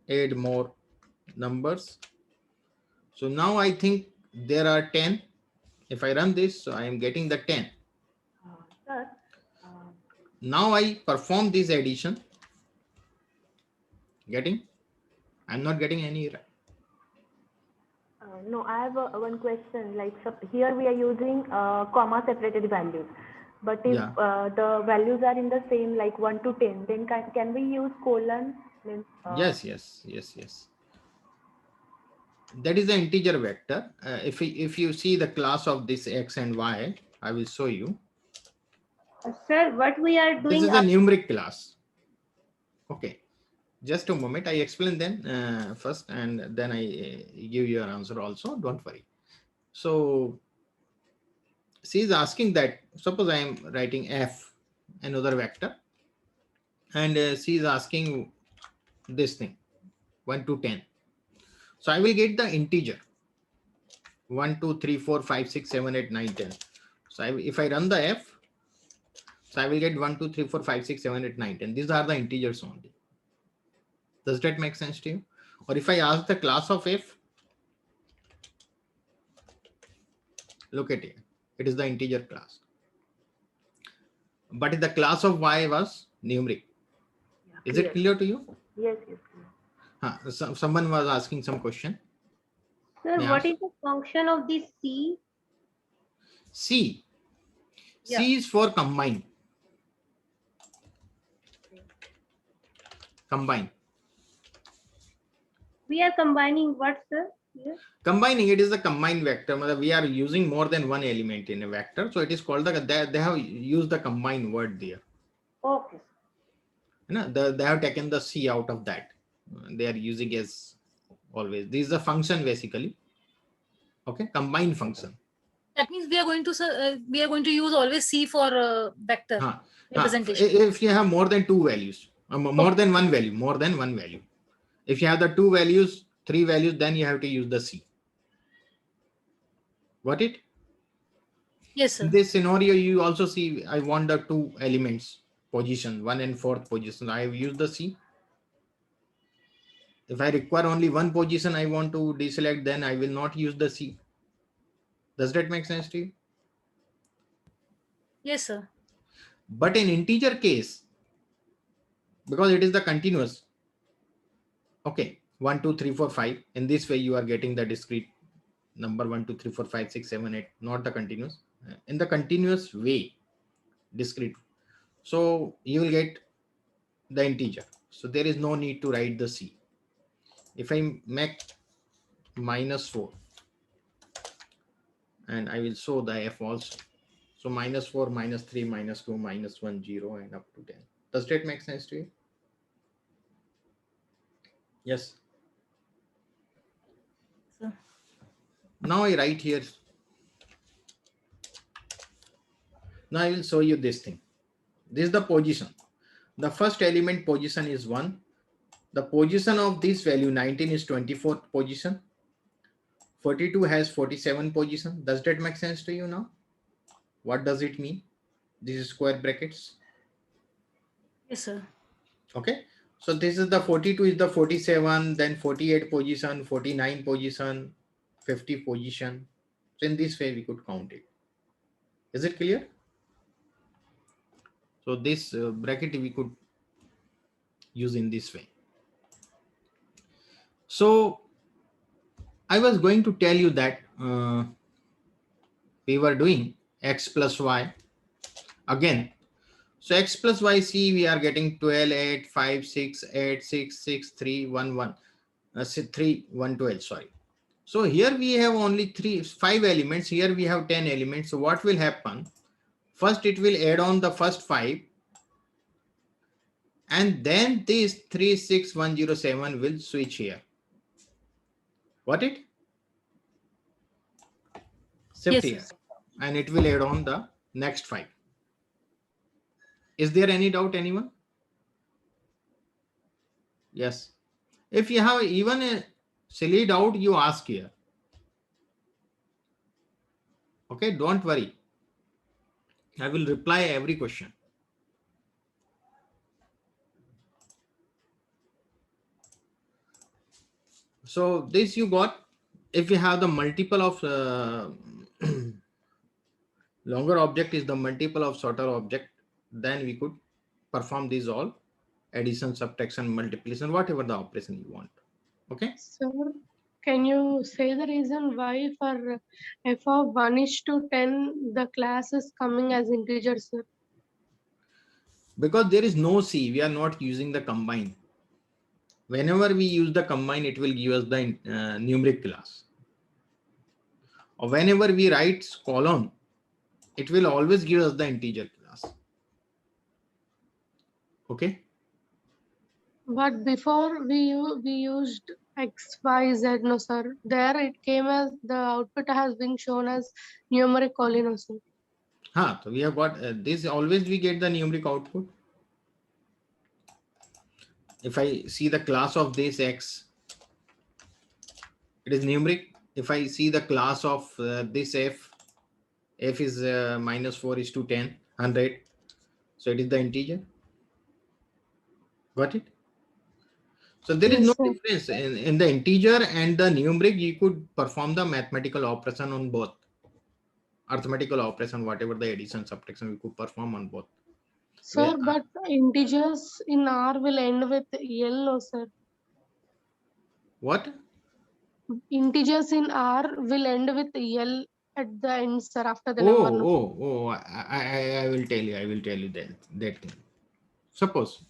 add more numbers. So now I think there are 10. If I run this, so I am getting the 10. Sir, Now I perform this addition. Getting? I'm not getting any. no, I have one question. Like, so here we are using comma separated values, but if Yeah. the values are in the same, like 1 to 10, then can we use colon? Means, Yes. That is the integer vector. If you see the class of this x and y, I will show you. Sir, what we are This doing is a numeric class. Okay, just a moment. I explain then first, and then I give your answer also. Don't worry. So she is asking that, suppose I am writing f, another vector, and she is asking this thing 1 to 10. So I will get the integer 1, 2, 3, 4, 5, 6, 7, 8, 9, 10. So if I run the f, so I will get 1, 2, 3, 4, 5, 6, 7, 8, 9, 10. These are the integers only. Does that make sense to you? Or if I ask the class of f, look at it. It is the integer class. But the class of y was numeric. Is it clear to you? Yes. Someone was asking some question. Sir, May I what ask? is the function of this C? C. Yeah. C is for combine. Combine. We are combining what, sir? Here? Combining, it is a combined vector. We are using more than one element in a vector. So it is called they have used the combined word there. Okay. They have taken the C out of that. They are using as always. This is a function basically. Okay, combined function. That means we are going to use always C for vector representation. If you have more than two values, more than one value. If you have the two values, three values, then you have to use the C. Got it? Yes, sir. In this scenario, you also see I want the two elements position, 1 and 4th position. I have used the C. If I require only one position I want to deselect, then I will not use the C. Does that make sense to you? Yes, sir. But in integer case, because it is the continuous, okay, 1, 2, 3, 4, 5. In this way, you are getting the discrete number 1, 2, 3, 4, 5, 6, 7, 8, not the continuous. In the continuous way, discrete. So you will get the integer. So there is no need to write the C. If I make -4, and I will show the f also. So -4, -3, -2, -1, 0, and up to 10. Does that make sense to you? Yes. Sir. Now I write here. Now I will show you this thing. This is the position. The first element position is 1. The position of this value 19 is 24th position. 42 has 47 position. Does that make sense to you now? What does it mean? These square brackets. Yes, sir. Okay. So this is the 42 is the 47, then 48 position, 49 position, 50 position. So in this way we could count it. Is it clear? So this bracket we could use in this way. So I was going to tell you that we were doing x plus y again. So x plus y, see, we are getting 12, 8, 5, 6, 8, 6, 6, 3, 1, 1, 3, 1, 12, sorry. So here we have only 5 elements. Here we have 10 elements. So what will happen? First, it will add on the first 5. And then this 36107 will switch here. Got it? Shift here. And it will add on the next 5. Is there any doubt, anyone? Yes. If you have even a silly doubt, you ask here. Okay, don't worry. I will reply every question. So this you got. If you have the multiple of Longer object is the multiple of shorter object. Then we could perform these all addition, subtraction, multiplication, whatever the operation you want. Okay. Sir, can you say the reason why for f of 1:10 the class is coming as integer, sir? Because there is no C, we are not using the combine. Whenever we use the combine, it will give us the numeric class. Or whenever we write column, it will always give us the integer class. Okay. But before we used x, y, z, no sir. There it came as the output has been shown as numeric only, no sir. So we have got this, always we get the numeric output. If I see the class of this x, it is numeric. If I see the class of this f is -4:10, 100. So it is the integer. Got it? So there is no difference in the integer and the numeric. You could perform the mathematical operation on both. Arithmetical operation, whatever the addition, subtraction, we could perform on both. Sir, but integers in R will end with L, no sir. What? Integers in R will end with L at the end, sir, after the number. No? I will tell you that thing. Suppose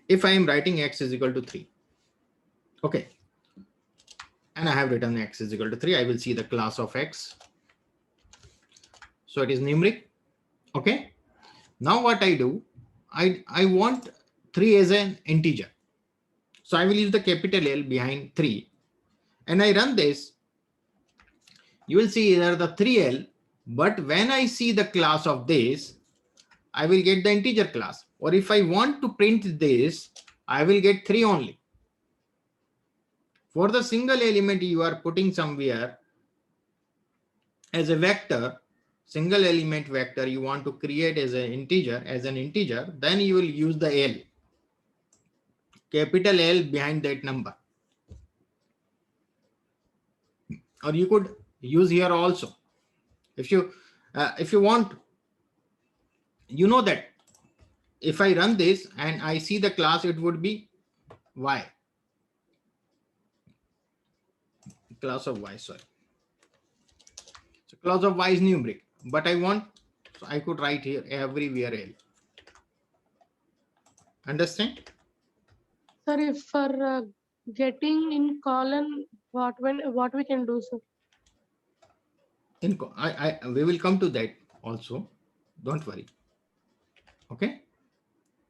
if I am writing x is equal to 3, okay, and I have written x is equal to 3, I will see the class of x. So it is numeric. Okay. Now what I do, I want 3 as an integer. So I will use the capital L behind 3 and I run this. You will see here the 3L, but when I see the class of this, I will get the integer class. Or if I want to print this, I will get 3 only. For the single element you are putting somewhere as a vector, single element vector you want to create as an integer, then you will use the L, capital L behind that number. Or you could use here also. If you want, you know that if I run this and I see the class, it would be Y. Class of Y, sorry. So class of Y is numeric, but I want, so I could write here everywhere L. Understand? Sir, if for getting in column, what we can do, sir? We will come to that also. Don't worry. Okay,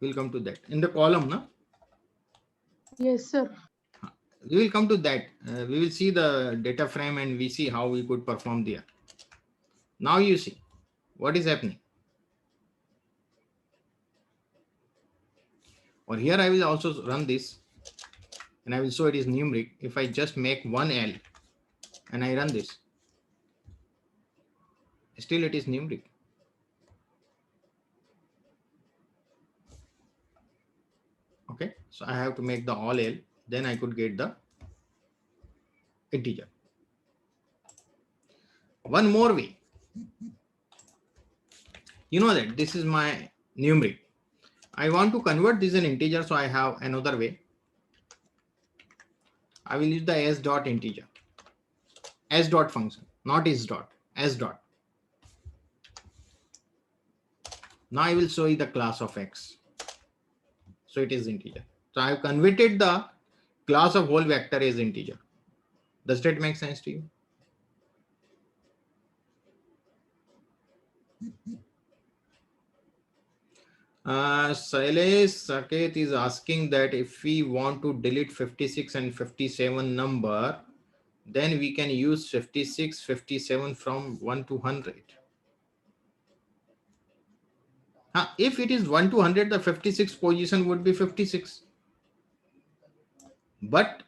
we'll come to that in the column, no? Yes, sir. We will come to that. We will see the data frame and we see how we could perform there. Now you see what is happening. Or here I will also run this and I will show it is numeric. If I just make 1L and I run this, still it is numeric. Okay, so I have to make the all L, then I could get the integer. One more way, you know that this is my numeric. I want to convert this in integer, so I have another way. I will use the s dot integer, s dot function, not is dot, s dot. Now I will show you the class of x. So it is integer. So I have converted the class of whole vector as integer. Does that make sense to you? Shailesh Saket is asking that if we want to delete 56 and 57 number, then we can use 56, 57 from 1 to 100. If it is 1 to 100, the 56 position would be 56. But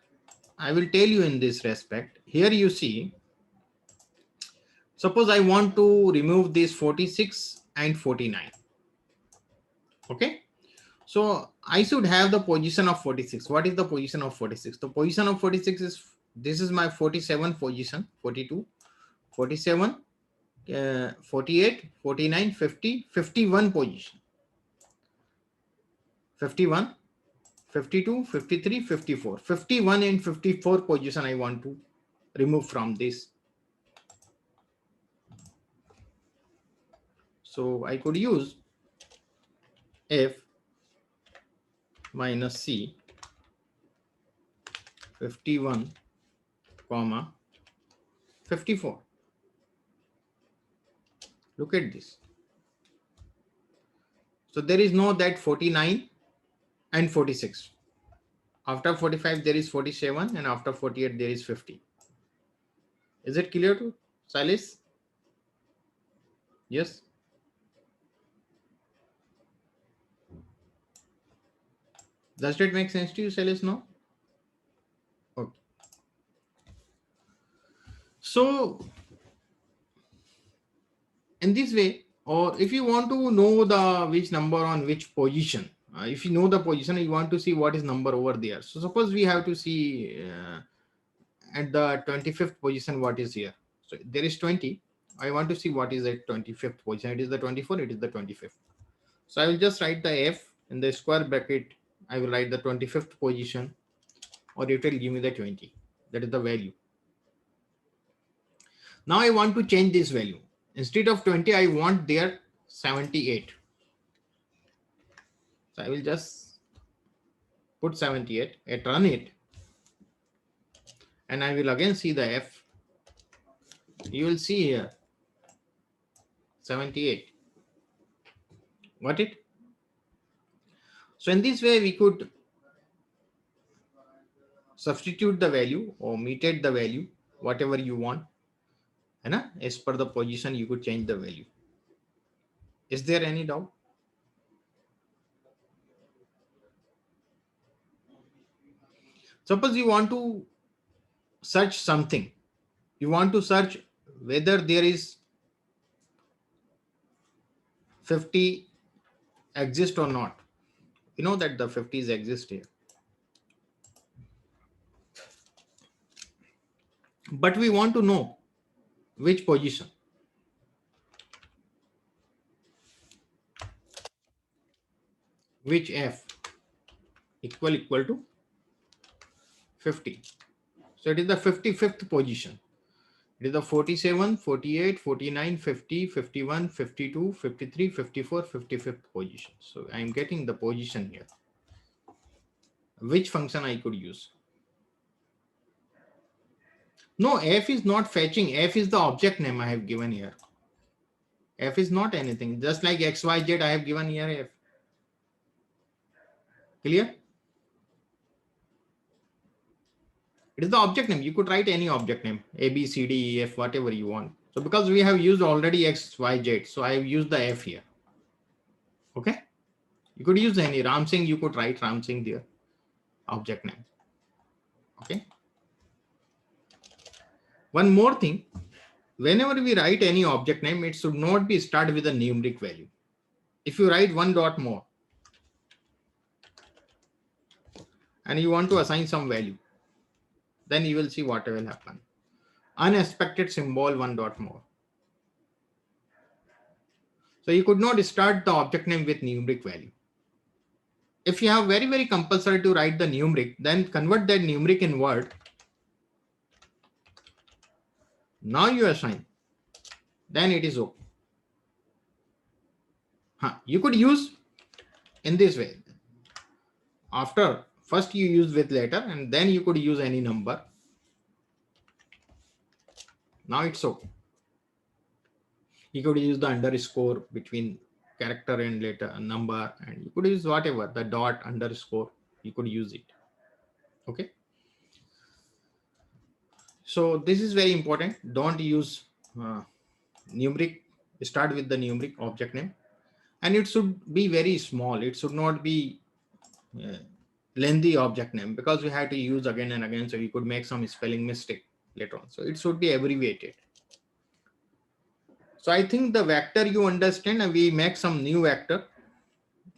I will tell you in this respect, here you see, suppose I want to remove this 46 and 49. Okay, so I should have the position of 46. What is the position of 46? The position of 46 is, this is my 47 position, 42, 47, 48, 49, 50, 51 position. 51, 52, 53, 54. 51 and 54 position I want to remove from this. So I could use F minus C 51, comma 54. Look at this. So there is no that 49 and 46. After 45 there is 47 and after 48 there is 50. Is it clear to Silas? Yes. Does that make sense to you, Silas? No? Okay. So in this way, or if you want to know the which number on which position, if you know the position, you want to see what is number over there. So suppose we have to see at the 25th position what is here. So there is 20. I want to see what is at 25th position. It is the 24, it is the 25th. So I will just write the F in the square bracket. I will write the 25th position, or it will give me the 20. That is the value. Now I want to change this value. Instead of 20, I want there 78. So I will just put 78 and run it. And I will again see the F. You will see here 78. Got it? So in this way, we could substitute the value or mutate the value, whatever you want. And as per the position, you could change the value. Is there any doubt? Suppose you want to search something. You want to search whether there is 50 exist or not. You know that the 50s exist here. But we want to know which position. Which F equal to 50. So it is the 55th position. It is the 47, 48, 49, 50, 51, 52, 53, 54, 55th position. So I am getting the position here. Which function I could use? No, F is not fetching. F is the object name I have given here. F is not anything. Just like XYZ I have given here F. Clear? It is the object name. You could write any object name, A, B, C, D, E, F, whatever you want. So because we have used already X, Y, Z, so I have used the F here. Okay. You could use any Ram Singh. You could write Ram Singh there. Object name. Okay. One more thing. Whenever we write any object name, it should not be start with a numeric value. If you write one dot more and you want to assign some value, then you will see what will happen. Unexpected symbol one dot more. So you could not start the object name with numeric value. If you have very, very compulsory to write the numeric, then convert that numeric in word. Now you assign, then it is okay. You could use in this way. After first you use with letter and then you could use any number. Now it's okay. You could use the underscore between character and letter number, and you could use whatever, the dot, underscore, you could use it. Okay. So this is very important. Don't use numeric. Start with the numeric object name, and it should be very small. It should not be lengthy object name, because we have to use again and again. So you could make some spelling mistake later on. So it should be abbreviated. So I think the vector you understand, and we make some new vector.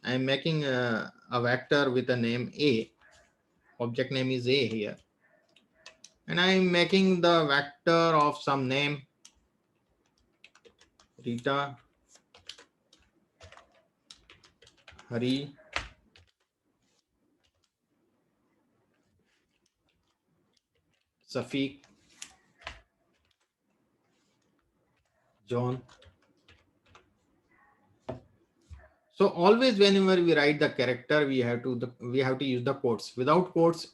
I'm making a vector with the name A. Object name is A here. And I'm making the vector of some name Rita, Hari, Safiq, John. So always whenever we write the character, we have to use the quotes. Without quotes,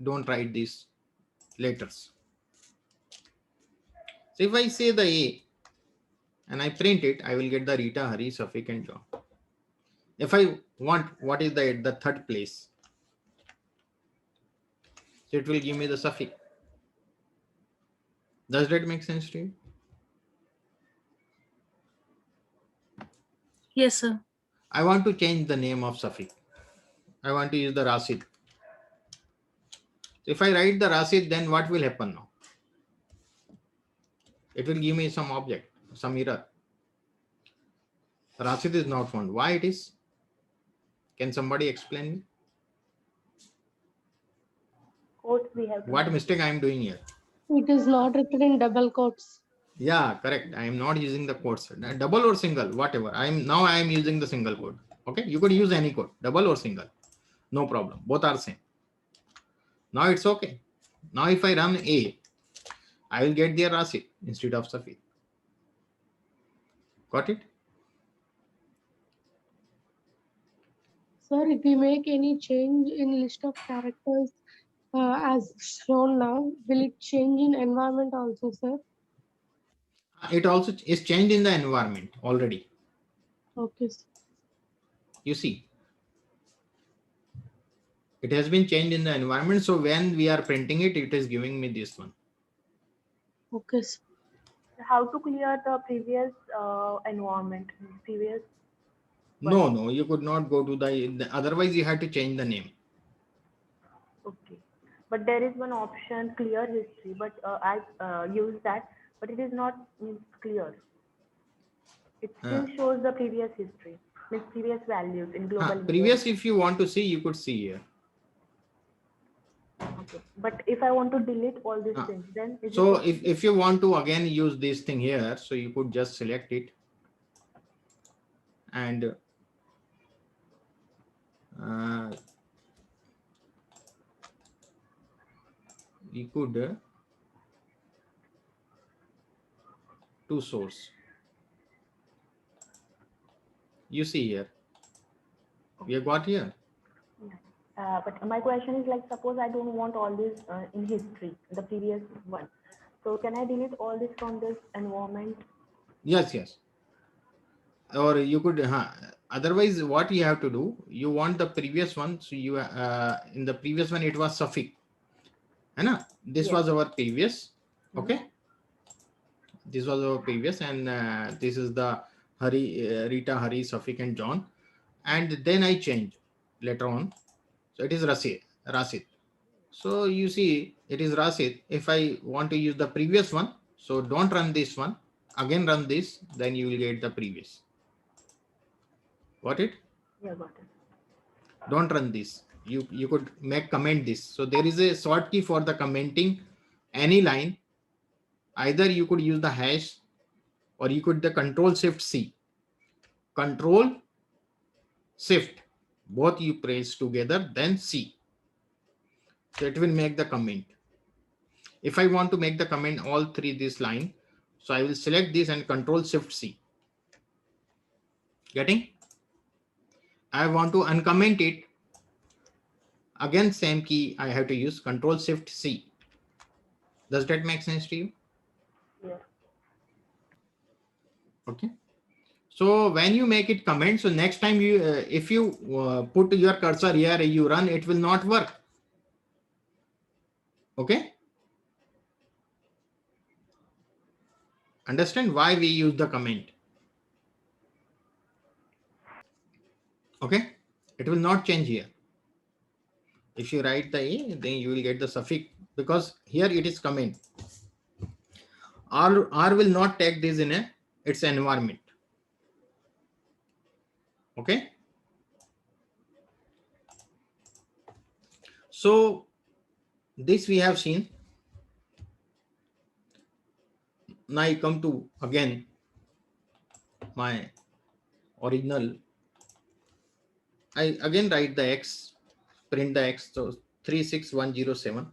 don't write these letters. So if I say the A and I print it, I will get the Rita, Hari, Safiq, and John. If I want what is the third place, so it will give me the Safiq. Does that make sense to you? Yes, sir. I want to change the name of Safiq. I want to use the Rasid. If I write the Rasid, then what will happen now? It will give me some object, some error. Rasid is not found. Why it is? Can somebody explain me? Quotes we have. What mistake I am doing here? It is not written in double quotes. Yeah, correct. I am not using the quotes. Double or single, whatever. I am using the single quote. Okay, you could use any quote, double or single. No problem. Both are same. Now it's okay. Now if I run A, I will get their Rasid instead of Safiq. Got it? Sir, if we make any change in list of characters as shown now, will it change in environment also, sir? It also is changed in the environment already. Okay, sir. You see, it has been changed in the environment. So when we are printing it, it is giving me this one. Okay, sir. How to clear the previous environment, previous? No, you could not go to otherwise you had to change the name. Okay, but there is one option, clear history, but I use that, but it is not clear. It still shows the previous history, means previous values in global. Previous, if you want to see, you could see here. Okay, but if I want to delete all these things, then so if you want to again use this thing here, so you could just select it and you could to source. You see here, we have got here. But my question is, like, suppose I don't want all this in history, the previous one. So can I delete all this from this environment? Yes. Or you could, otherwise what you have to do, you want the previous one. So you, in the previous one, it was Safiq. This was our previous. Okay. This was our previous, and this is the Rita, Hari, Safiq, and John. And then I change later on. So it is Rasid. So you see, it is Rasid. If I want to use the previous one, so don't run this one. Again run this, then you will get the previous. Got it? Yeah, got it. Don't run this. You could comment this. So there is a short key for the commenting any line. Either you could use the hash, or you could the Control-Shift-C. Control-Shift. Both you press together, then C. So it will make the comment. If I want to make the comment all three this line, so I will select this and Control-Shift-C. Getting? I want to uncomment it. Again, same key I have to use, Control-Shift-C. Does that make sense to you? Yeah. Okay. So when you make it comment, so next time you, if you put your cursor here, you run, it will not work. Okay. Understand why we use the comment. Okay. It will not change here. If you write the A, then you will get the suffix, because here it is comment. R will not take this in its environment. Okay. So this we have seen. Now I come to again my original, I again write the X, print the X, so 36107.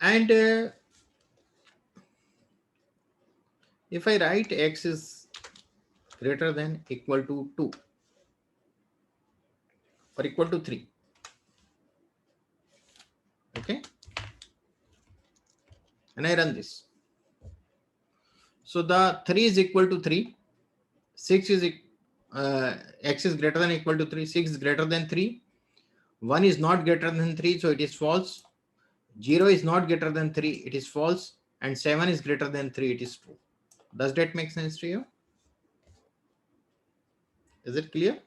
And if I write X is greater than equal to 2 or equal to 3, okay, and I run this. So the 3 is equal to 3, 6 is X is greater than equal to 3, 6 is greater than 3, 1 is not greater than 3, so it is false. 0 is not greater than 3, it is false, and 7 is greater than 3, it is true. Does that make sense to you? Is it clear?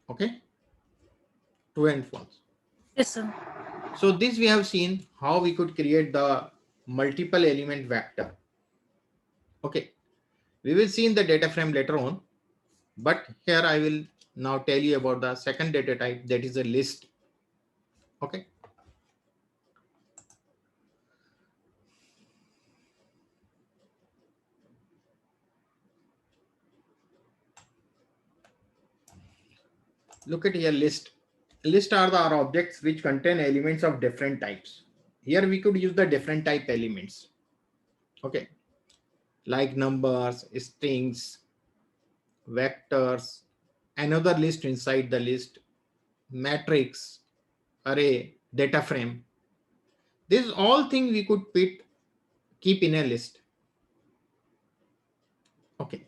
Okay. True and false. Yes, sir. So this we have seen how we could create the multiple element vector. Okay. We will see in the data frame later on, but here I will now tell you about the second data type, that is a list. Okay. Look at here, list. List are the objects which contain elements of different types. Here we could use the different type elements. Okay. Like numbers, strings, vectors, another list inside the list, matrix, array, data frame. These all things we could keep in a list. Okay.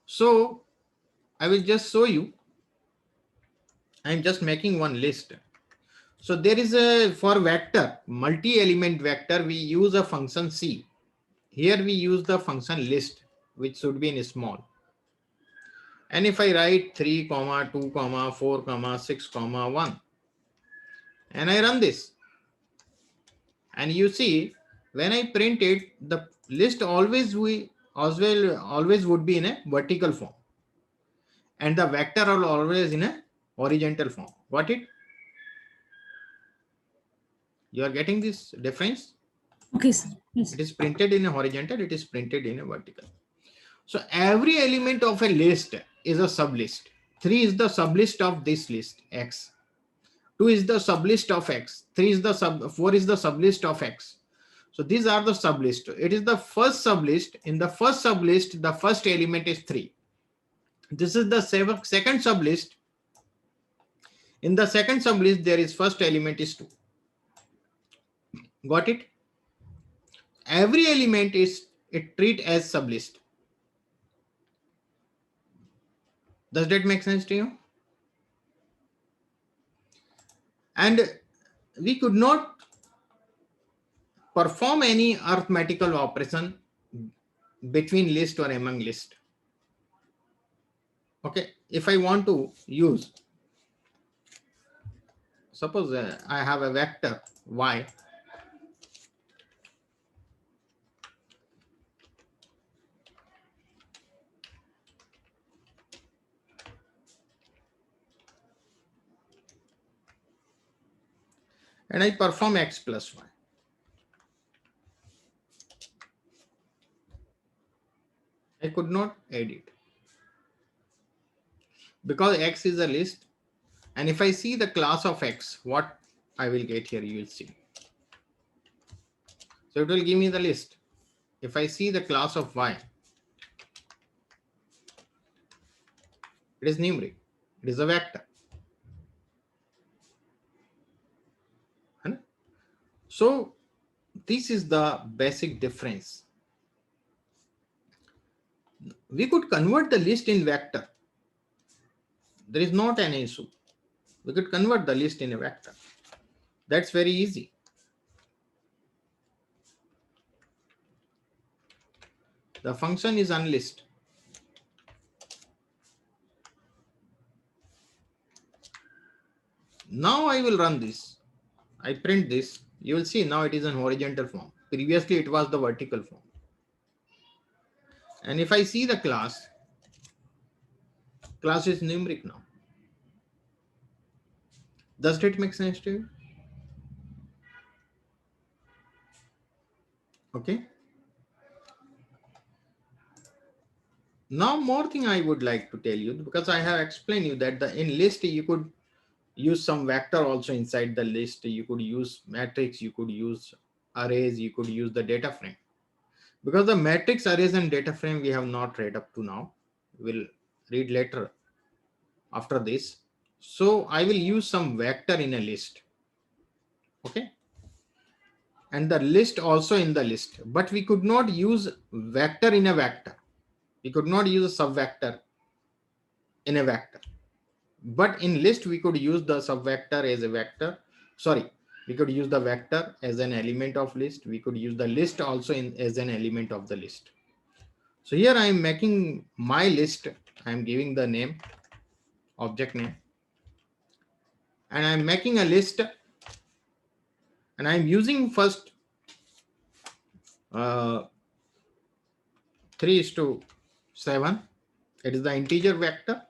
So I will just show you. I'm just making one list. So there is a, for vector, multi-element vector, we use a function C. Here we use the function list, which should be in small. And if I write 3, 2, 4, 6, 1, and I run this, and you see, when I print it, the list always would be in a vertical form, and the vector are always in a horizontal form. Got it? You are getting this difference? Okay, sir. Yes. It is printed in a horizontal, it is printed in a vertical. So every element of a list is a sublist. 3 is the sublist of this list, X. 2 is the sublist of X. 4 is the sublist of X. So these are the sublist. It is the first sublist. In the first sublist, the first element is 3. This is the second sublist. In the second sublist, there is first element is 2. Got it? Every element is treated as sublist. Does that make sense to you? And we could not perform any arithmetical operation between list or among list. Okay, if I want to use, suppose I have a vector y, and I perform x plus y. I could not add it because x is a list, and if I see the class of x, what I will get here, you will see. So it will give me the list. If I see the class of y, it is numeric, it is a vector. So this is the basic difference. We could convert the list in vector. There is not an issue. We could convert the list in a vector. That's very easy. The function is unlist. Now I will run this. I print this. You will see now it is in horizontal form. Previously it was the vertical form. And if I see the class is numeric now. Does it make sense to you? Okay. Now more thing I would like to tell you, because I have explained you that in list you could use some vector also inside the list. You could use matrix, you could use arrays, you could use the data frame. Because the matrix, arrays and data frame we have not read up to now. We'll read later after this. So I will use some vector in a list. Okay. And the list also in the list, but we could not use vector in a vector. We could not use a subvector in a vector. But in list, we could use the subvector as a vector. Sorry, we could use the vector as an element of list. We could use the list also as an element of the list. So here I am making my list. I am giving the name, object name. And I am making a list. And I am using first 3:7. It is the integer vector.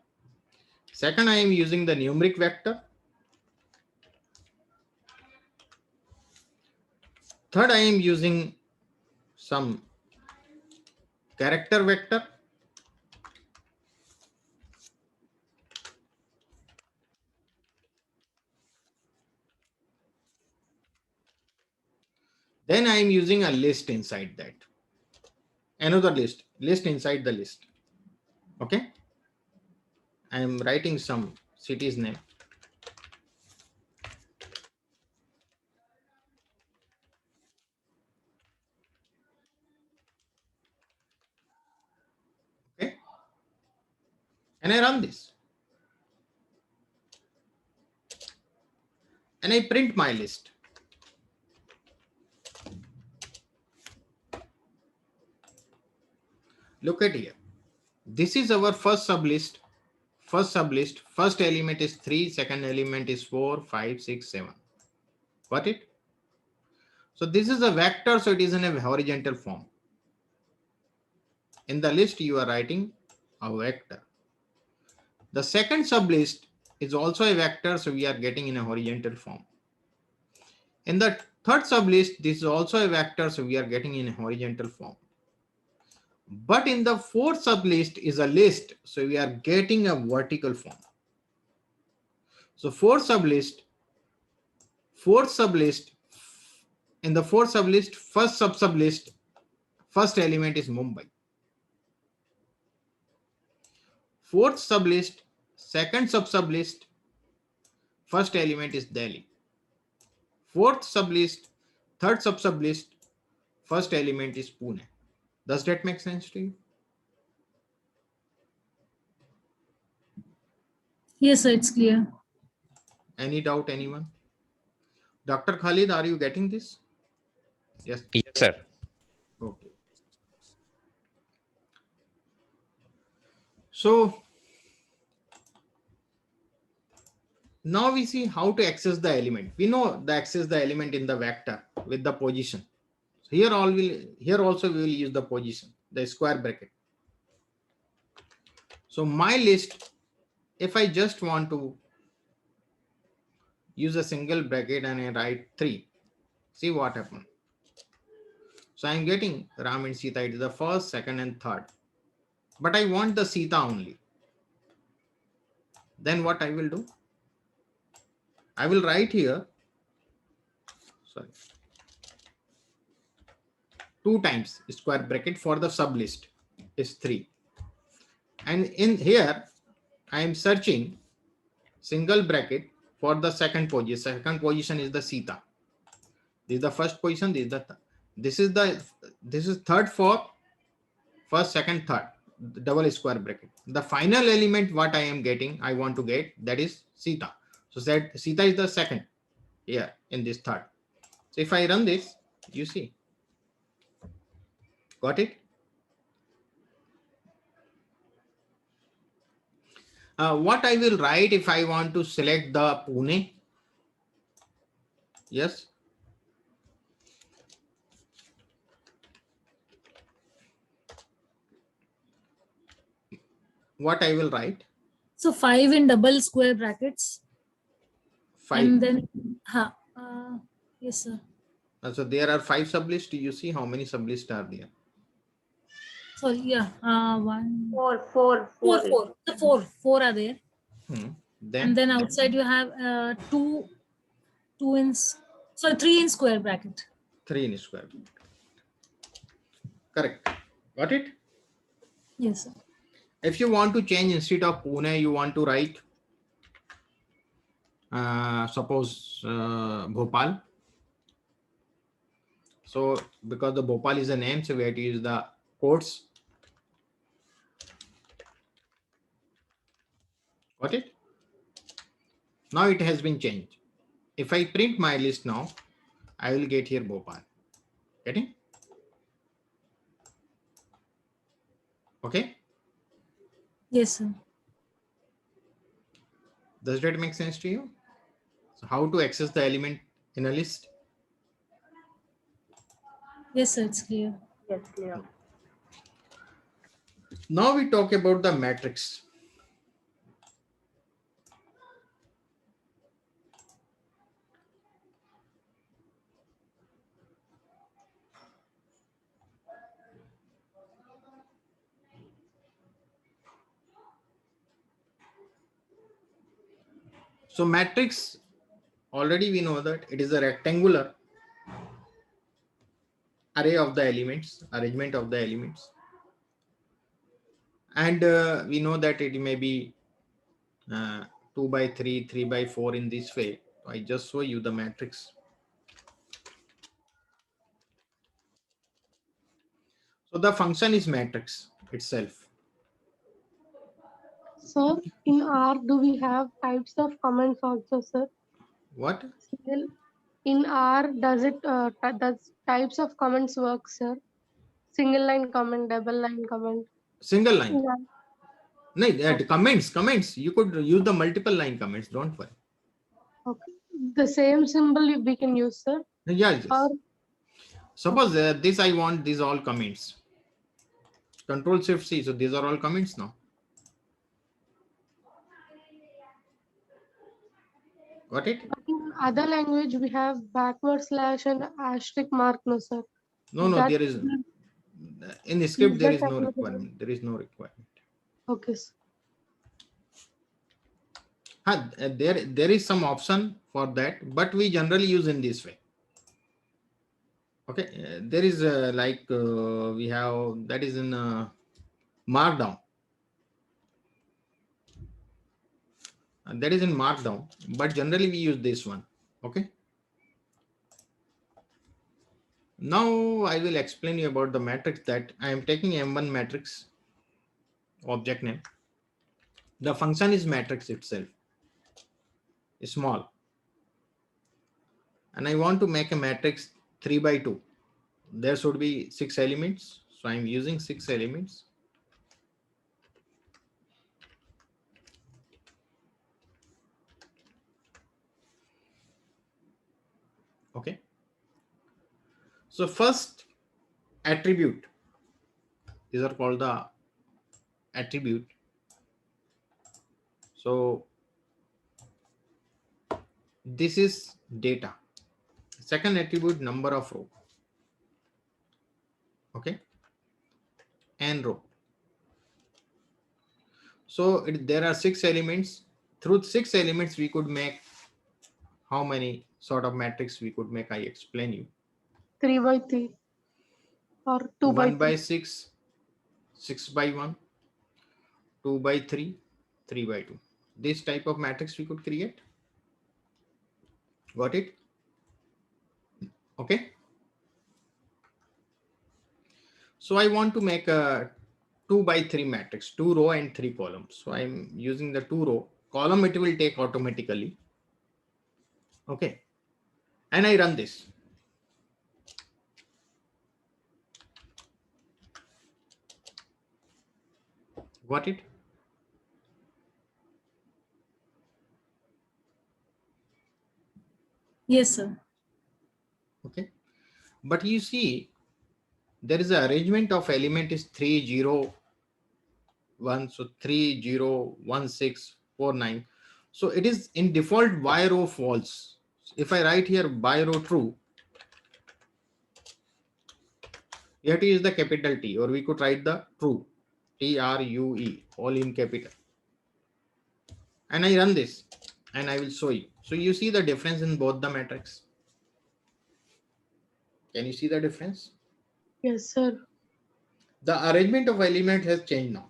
Second, I am using the numeric vector. Third, I am using some character vector. Then I am using a list inside that. Another list inside the list. Okay. I am writing some city's name. Okay. And I run this. And I print my list. Look at here. This is our first sublist. First element is 3, second element is 4, 5, 6, 7. Got it? So this is a vector, so it is in a horizontal form. In the list, you are writing a vector. The second sublist is also a vector, so we are getting in a horizontal form. In the third sublist, this is also a vector, so we are getting in a horizontal form. But in the fourth sublist is a list, so we are getting a vertical form. So fourth sublist, in the fourth sublist, first subsublist, first element is Mumbai. Fourth sublist, second subsublist, first element is Delhi. Fourth sublist, third subsublist, first element is Pune. Does that make sense to you? Yes, sir, it's clear. Any doubt, anyone? Dr. Khalid, are you getting this? Yes. Yes, sir. Okay. So now we see how to access the element. We know the access the element in the vector with the position. So here also we will use the position, the square bracket. So my list, if I just want to use a single bracket and I write 3, see what happened. So I'm getting Ram and Sita, it is the first, second and third. But I want the Sita only. Then what I will do? I will write here, 2 times square bracket for the sublist is 3. And in here, I am searching single bracket for the second position. Second position is the Sita. This is the first position. This is third for first, second, third, double square bracket. The final element what I am getting, I want to get, that is Sita. So that Sita is the second here in this third. So if I run this, you see. Got it? What I will write if I want to select the Pune? Yes. What I will write? So 5 in double square brackets. 5. And then, yes, sir. So there are 5 sublists. You see how many sublists are there? So yeah, one, Four. four. The four are there. Then And then outside you have two in, so 3 in square bracket. 3 in square. Correct. Got it? Yes, sir. If you want to change, instead of Pune, you want to write, suppose Bhopal. So because the Bhopal is a name, so we have to use the quotes. Got it? Now it has been changed. If I print my list now, I will get here Bhopal. Getting? Okay. Yes, sir. Does that make sense to you? So how to access the element in a list? Yes, sir, it's clear. Yes, clear. Now we talk about the matrix. So matrix, already we know that it is a rectangular array of the elements, arrangement of the elements. And we know that it may be 2 by 3, 3 by 4 in this way. I just show you the matrix. So the function is matrix itself. Sir, in R, do we have types of comments also, sir? What? In R, does types of comments work, sir? Single line comment, double line comment. Single line. Yeah. No, comments. You could use the multiple line comments. Don't worry. Okay. The same symbol we can use, sir. Yeah. Yes. Or suppose this I want these all comments. Control Shift C. So these are all comments now. Got it? in other language, we have backward slash and asterisk mark, no, sir. No, there is. In the script, there is no requirement. There is no requirement. Okay, sir. There is some option for that, but we generally use in this way. Okay, there is we have that is in Markdown. That is in Markdown, but generally we use this one. Okay. Now I will explain you about the matrix that I am taking M1 matrix object name. The function is matrix itself, small, and I want to make a matrix 3 by 2. There should be 6 elements, so I am using 6 elements. Okay. So first attribute, these are called the attribute. So this is data. Second attribute, number of row. Okay. And row. So there are 6 elements. Through 6 elements, we could make how many sort of matrix we could make? I explain you. 3 by 3 or 2 by 3. 1 by 6, 6 by 1, 2 by 3, 3 by 2. This type of matrix we could create. Got it? Okay. So I want to make a 2 by 3 matrix, 2 row and 3 columns. So I'm using the 2 row column. It will take automatically. Okay. And I run this. Got it? Yes, sir. Okay. But you see, there is an arrangement of element is 3, 0, 1. So 3, 0, 1, 6, 4, 9. So it is in default by row false. If I write here by row true, You have to use the capital T, or we could write the true, TRUE, all in capital. And I run this and I will show you. So you see the difference in both the matrix. Can you see the difference? Yes, sir. The arrangement of element has changed now.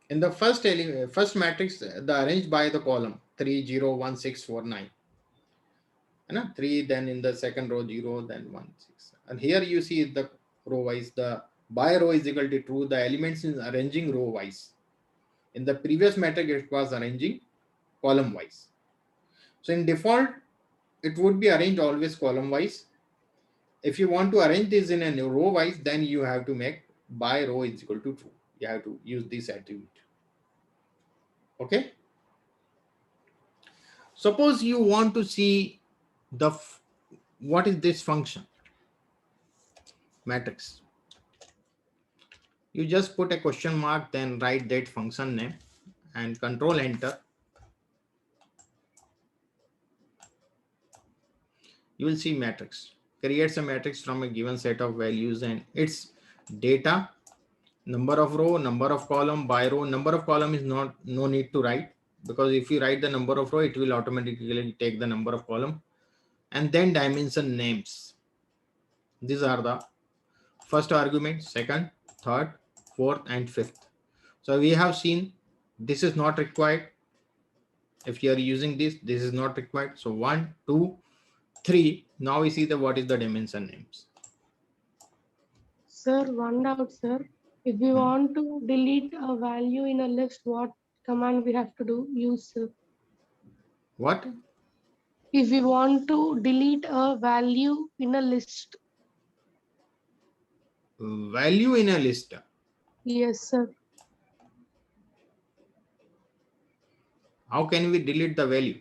In the first matrix, the arranged by the column 3, 0, 1, 6, 4, 9. 3, then in the second row 0, then 1, 6. And here you see the row wise, the by row is equal to true, the elements is arranging row wise. In the previous matrix, it was arranging column wise. So in default, it would be arranged always column wise. If you want to arrange this in a row wise, then you have to make by row is equal to true. You have to use this attribute. Okay. Suppose you want to see what is this function matrix. You just put a question mark, then write that function name and control enter. You will see matrix. Creates a matrix from a given set of values and its data, number of row, number of column, by row. Number of column is no need to write, because if you write the number of row, it will automatically take the number of column. And then dimension names. These are the first argument, second, third, fourth, and fifth. So we have seen this is not required. If you are using this is not required. So 1, 2, 3. Now we see what is the dimension names. Sir, one doubt, sir. If we want to delete a value in a list, what command we have to use, sir? What? If we want to delete a value in a list. Value in a list? Yes, sir. How can we delete the value?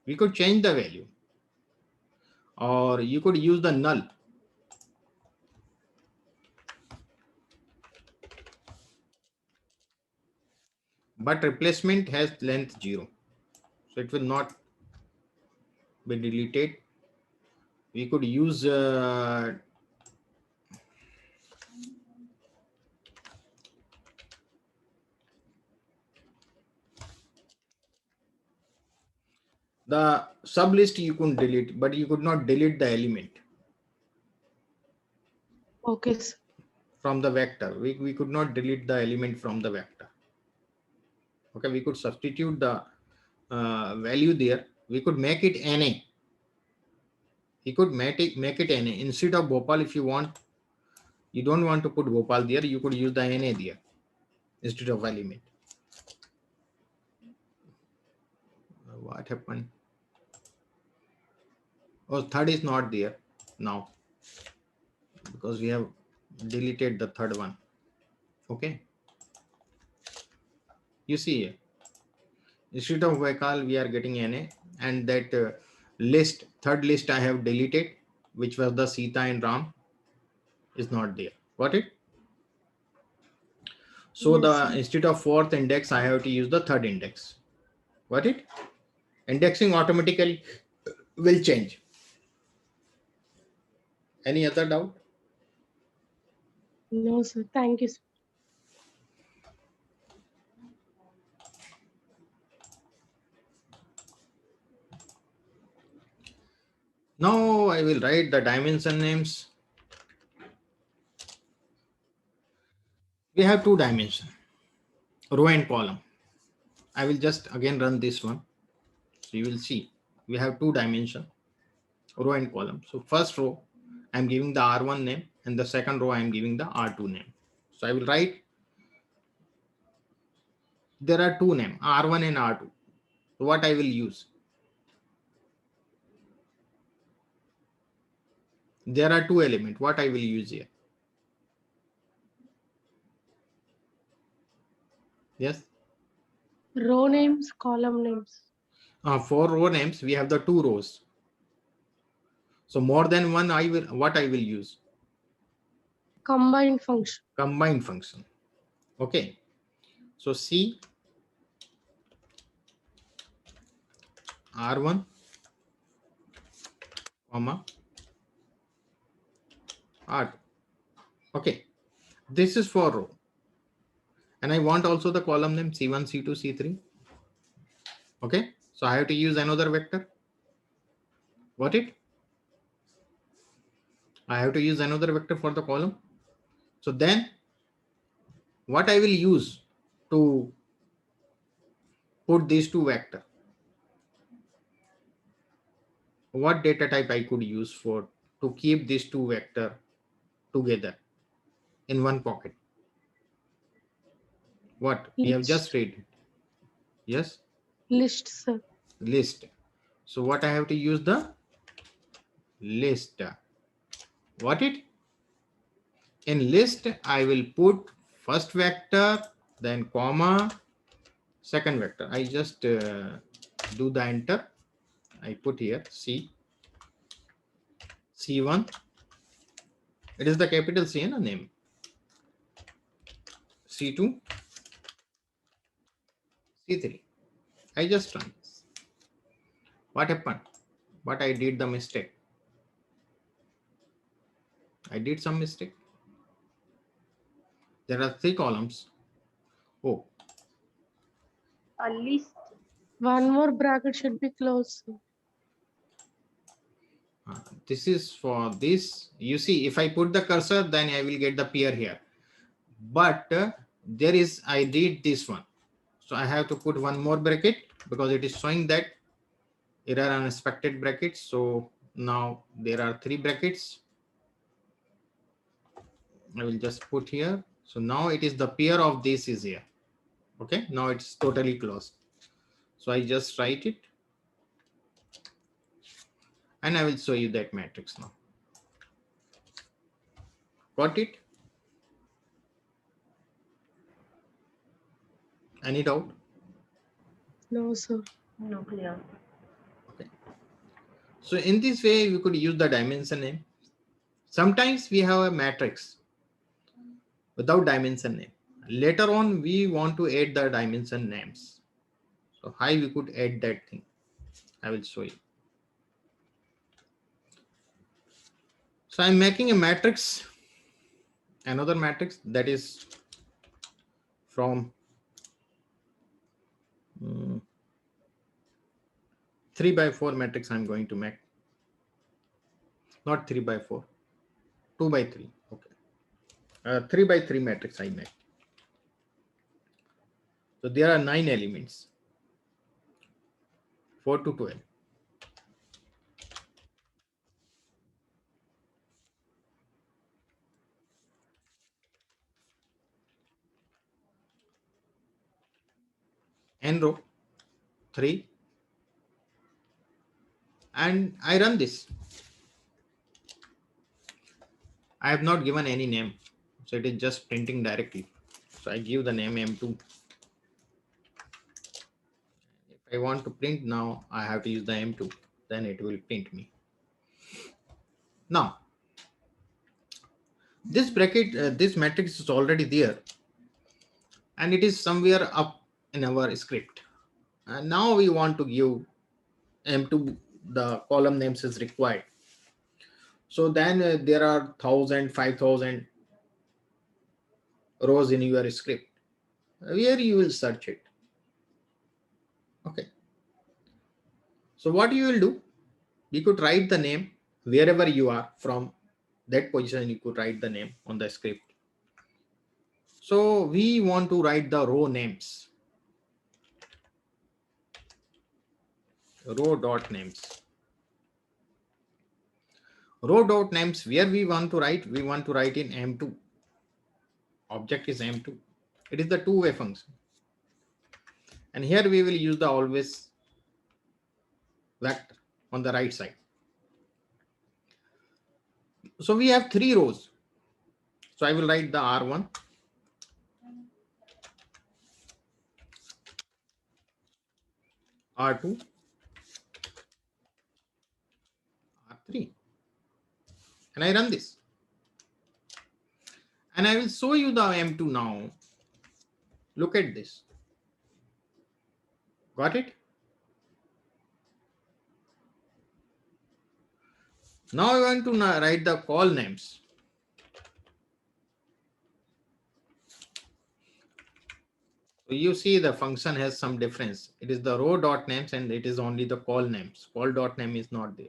We could change the value, or you could use the null. But replacement has length 0, so it will not be deleted. We could use the sublist you could delete, but you could not delete the element. Okay. From the vector. We could not delete the element from the vector. Okay, we could substitute the value there. We could make it NA. We could make it NA. Instead of Bhopal, if you want, you don't want to put Bhopal there, you could use the NA there instead of element. What happened? Oh, third is not there now because we have deleted the third one. Okay. You see here, instead of Vaikal, we are getting NA, and that list, third list I have deleted, which was the Sita and Ram, is not there. Got it? So yes, instead of fourth index, I have to use the third index. Got it? Indexing automatically will change. Any other doubt? No, sir. Thank you, sir. Now I will write the dimension names. We have two dimensions, row and column. I will just again run this one. So you will see we have two dimensions, row and column. So first row, I'm giving the R1 name, and the second row, I'm giving the R2 name. So I will write, there are two names, R1 and R2. So what I will use? There are two elements. What I will use here? Yes. Row names, column names. For row names, we have the two rows. So more than one, what I will use? Combined function. Combined function. Okay. So C R1 comma R2. Okay, this is for row. And I want also the column name C1, C2, C3. Okay, so I have to use another vector. Got it? I have to use another vector for the column. So then what I will use to put these two vector? What data type I could use for to keep these two vector together in one pocket? What we have just read? Yes, List, sir. list. So what I have to use the list. What it? In list, I will put first vector, then comma, second vector. I just do the enter. I put here C1. It is the capital C in a name. C2, C3. I just run this. What happened? But I did the mistake. I did some mistake. There are 3 columns. Oh, A list. One more bracket should be closed. Sir. This is for this. You see, if I put the cursor, then I will get the pair here. But there is, I did this one. So I have to put one more bracket because it is showing that error unexpected brackets. So now there are 3 brackets. I will just put here. So now it is the pair of this is here. Okay, now it's totally closed. So I just write it. And I will show you that matrix now. Got it? Any doubt? No, sir. No, clear. Okay. So in this way, we could use the dimension name. Sometimes we have a matrix without dimension name. Later on, we want to add the dimension names. So how we could add that thing? I will show you. So I'm making a matrix, another matrix that is from 3 by 4 matrix I'm going to make. Not 3 by 4, 2 by 3. Okay. 3 by 3 matrix I make. So there are 9 elements, 4 to 12. N row 3, and I run this. I have not given any name, so it is just printing directly. So I give the name M2. If I want to print now, I have to use the M2, then it will print me. Now, this bracket, this matrix is already there, and it is somewhere up in our script. And now we want to give M2 the column names is required. So then there are 1,000, 5,000 rows in your script where you will search it. Okay. So what you will do, you could write the name wherever you are from that position. You could write the name on the script. So we want to write the row names. Row dot names. Row dot names, where we want to write in M2. Object is M2. It is the two-way function. And here we will use the always vector on the right side. So we have 3 rows. So I will write the R1. R2. R3. And I run this. And I will show you the M2 now. Look at this. Got it? Now I want to write the call names. So you see the function has some difference. It is the row dot names and it is only the call names. Call dot name is not there.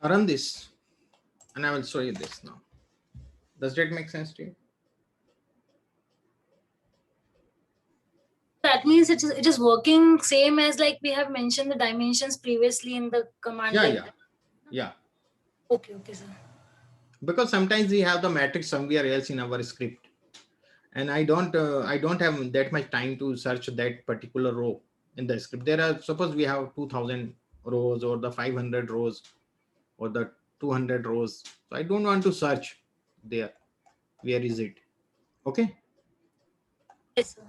Run this and I will show you this now. Does that make sense to you? That means it is working same as like we have mentioned the dimensions previously in the command. Yeah, line. yeah, yeah. Okay, okay, sir. Because sometimes we have the matrix somewhere else in our script, and I don't have that much time to search that particular row in the script. There are, suppose we have 2000 rows or the 500 rows or the 200 rows. So I don't want to search there. Where is it? Okay. Yes, sir.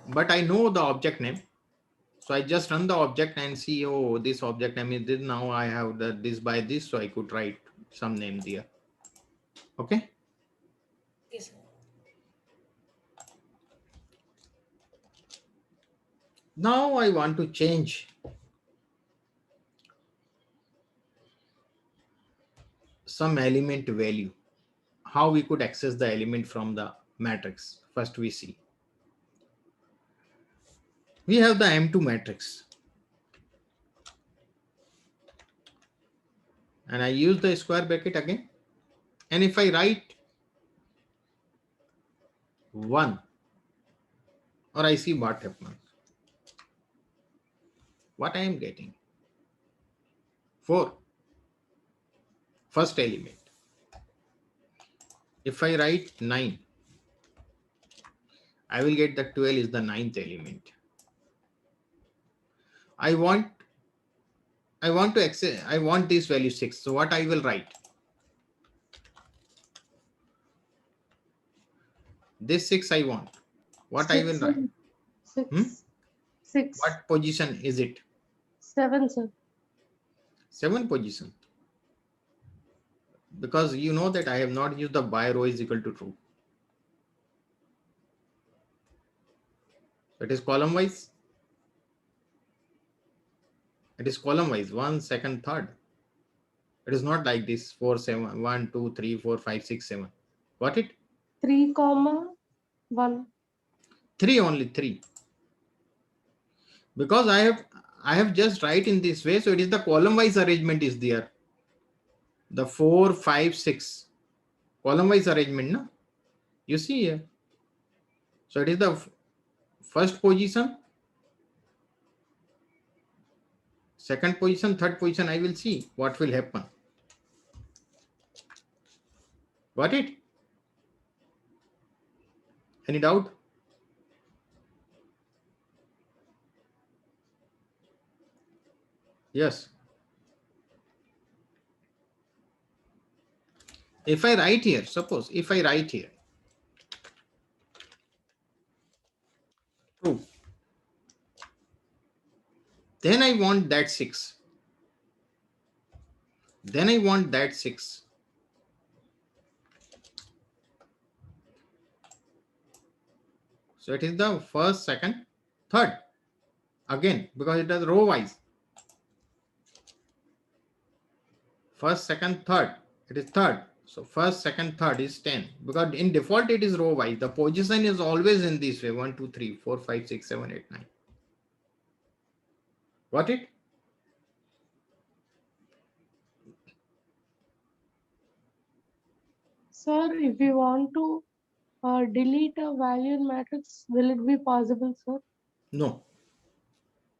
But I know the object name. So I just run the object and see, oh, this object name is this. Now I have the this by this, so I could write some name there. Okay. Yes, sir. Now I want to change some element value. How we could access the element from the matrix. First we see. We have the M2 matrix. And I use the square bracket again. And if I write 1, or I see what happens. What I am getting? 4. First element. If I write 9, I will get the 12 is the 9th element. I want to access, I want this value 6. So what I will write? This 6 I want. What I will write? 6. 6. What position is it? 7, sir. 7 position. Because you know that I have not used the by row is equal to true. It is column wise. It is column wise, 1, 2nd, 3rd. It is not like this 4, 7, 1, 2, 3, 4, 5, 6, 7. Got it? 3, 1. 3 only 3. Because I have just write in this way, so it is the column wise arrangement is there. The 4, 5, 6 column wise arrangement, no? You see here. So it is the first position, second position, third position. I will see what will happen. Got it? Any doubt? Yes. If I write here, suppose if I write here, true, then I want that 6. Then I want that 6. So it is the first, second, third. Again, because it is row wise. First, second, third. It is third. So first, second, third is 10. Because in default, it is row wise. The position is always in this way. 1, 2, 3, 4, 5, 6, 7, 8, 9. Got it? Sir, if we want to delete a value in matrix, will it be possible, sir? No.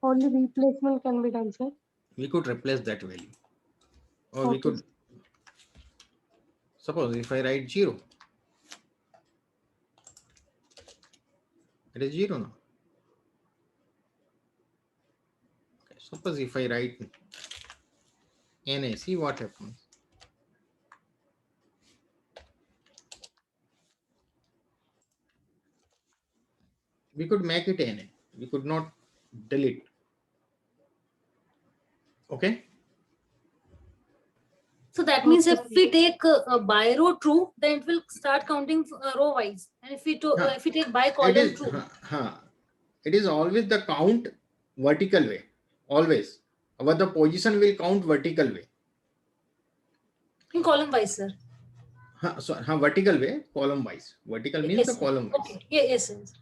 Only replacement can be done, sir. We could replace that value. Or Okay. we could, suppose if I write 0, it is 0 now. Okay. Suppose if I write NA, see what happens. We could make it NA. We could not delete. Okay. So that means if we take by row true, then it will start counting row wise. And if we take by column true, it is always the count vertical way. Always. Our the position will count vertical way. in column wise, sir. So vertical way, column wise. Vertical means Yes, the sir. column wise. Okay. Yeah, yes, yes.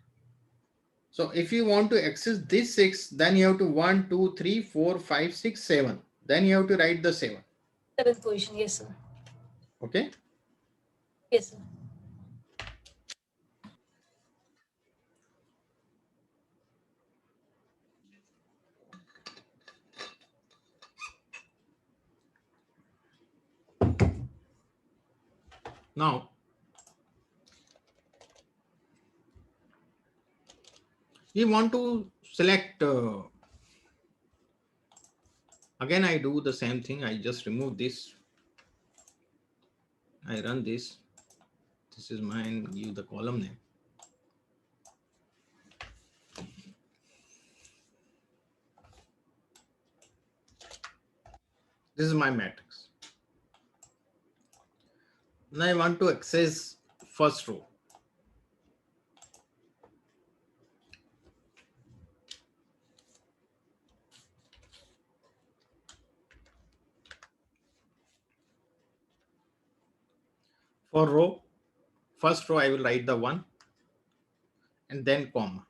So if you want to access this 6, then you have to 1, 2, 3, 4, 5, 6, 7. Then you have to write the 7. 7th position, yes, sir. Okay. Yes, sir. Now, we want to select, again, I do the same thing. I just remove this. I run this. This is mine, give the column name. This is my matrix. Now I want to access first row. For row, first row, I will write the 1 and then comma.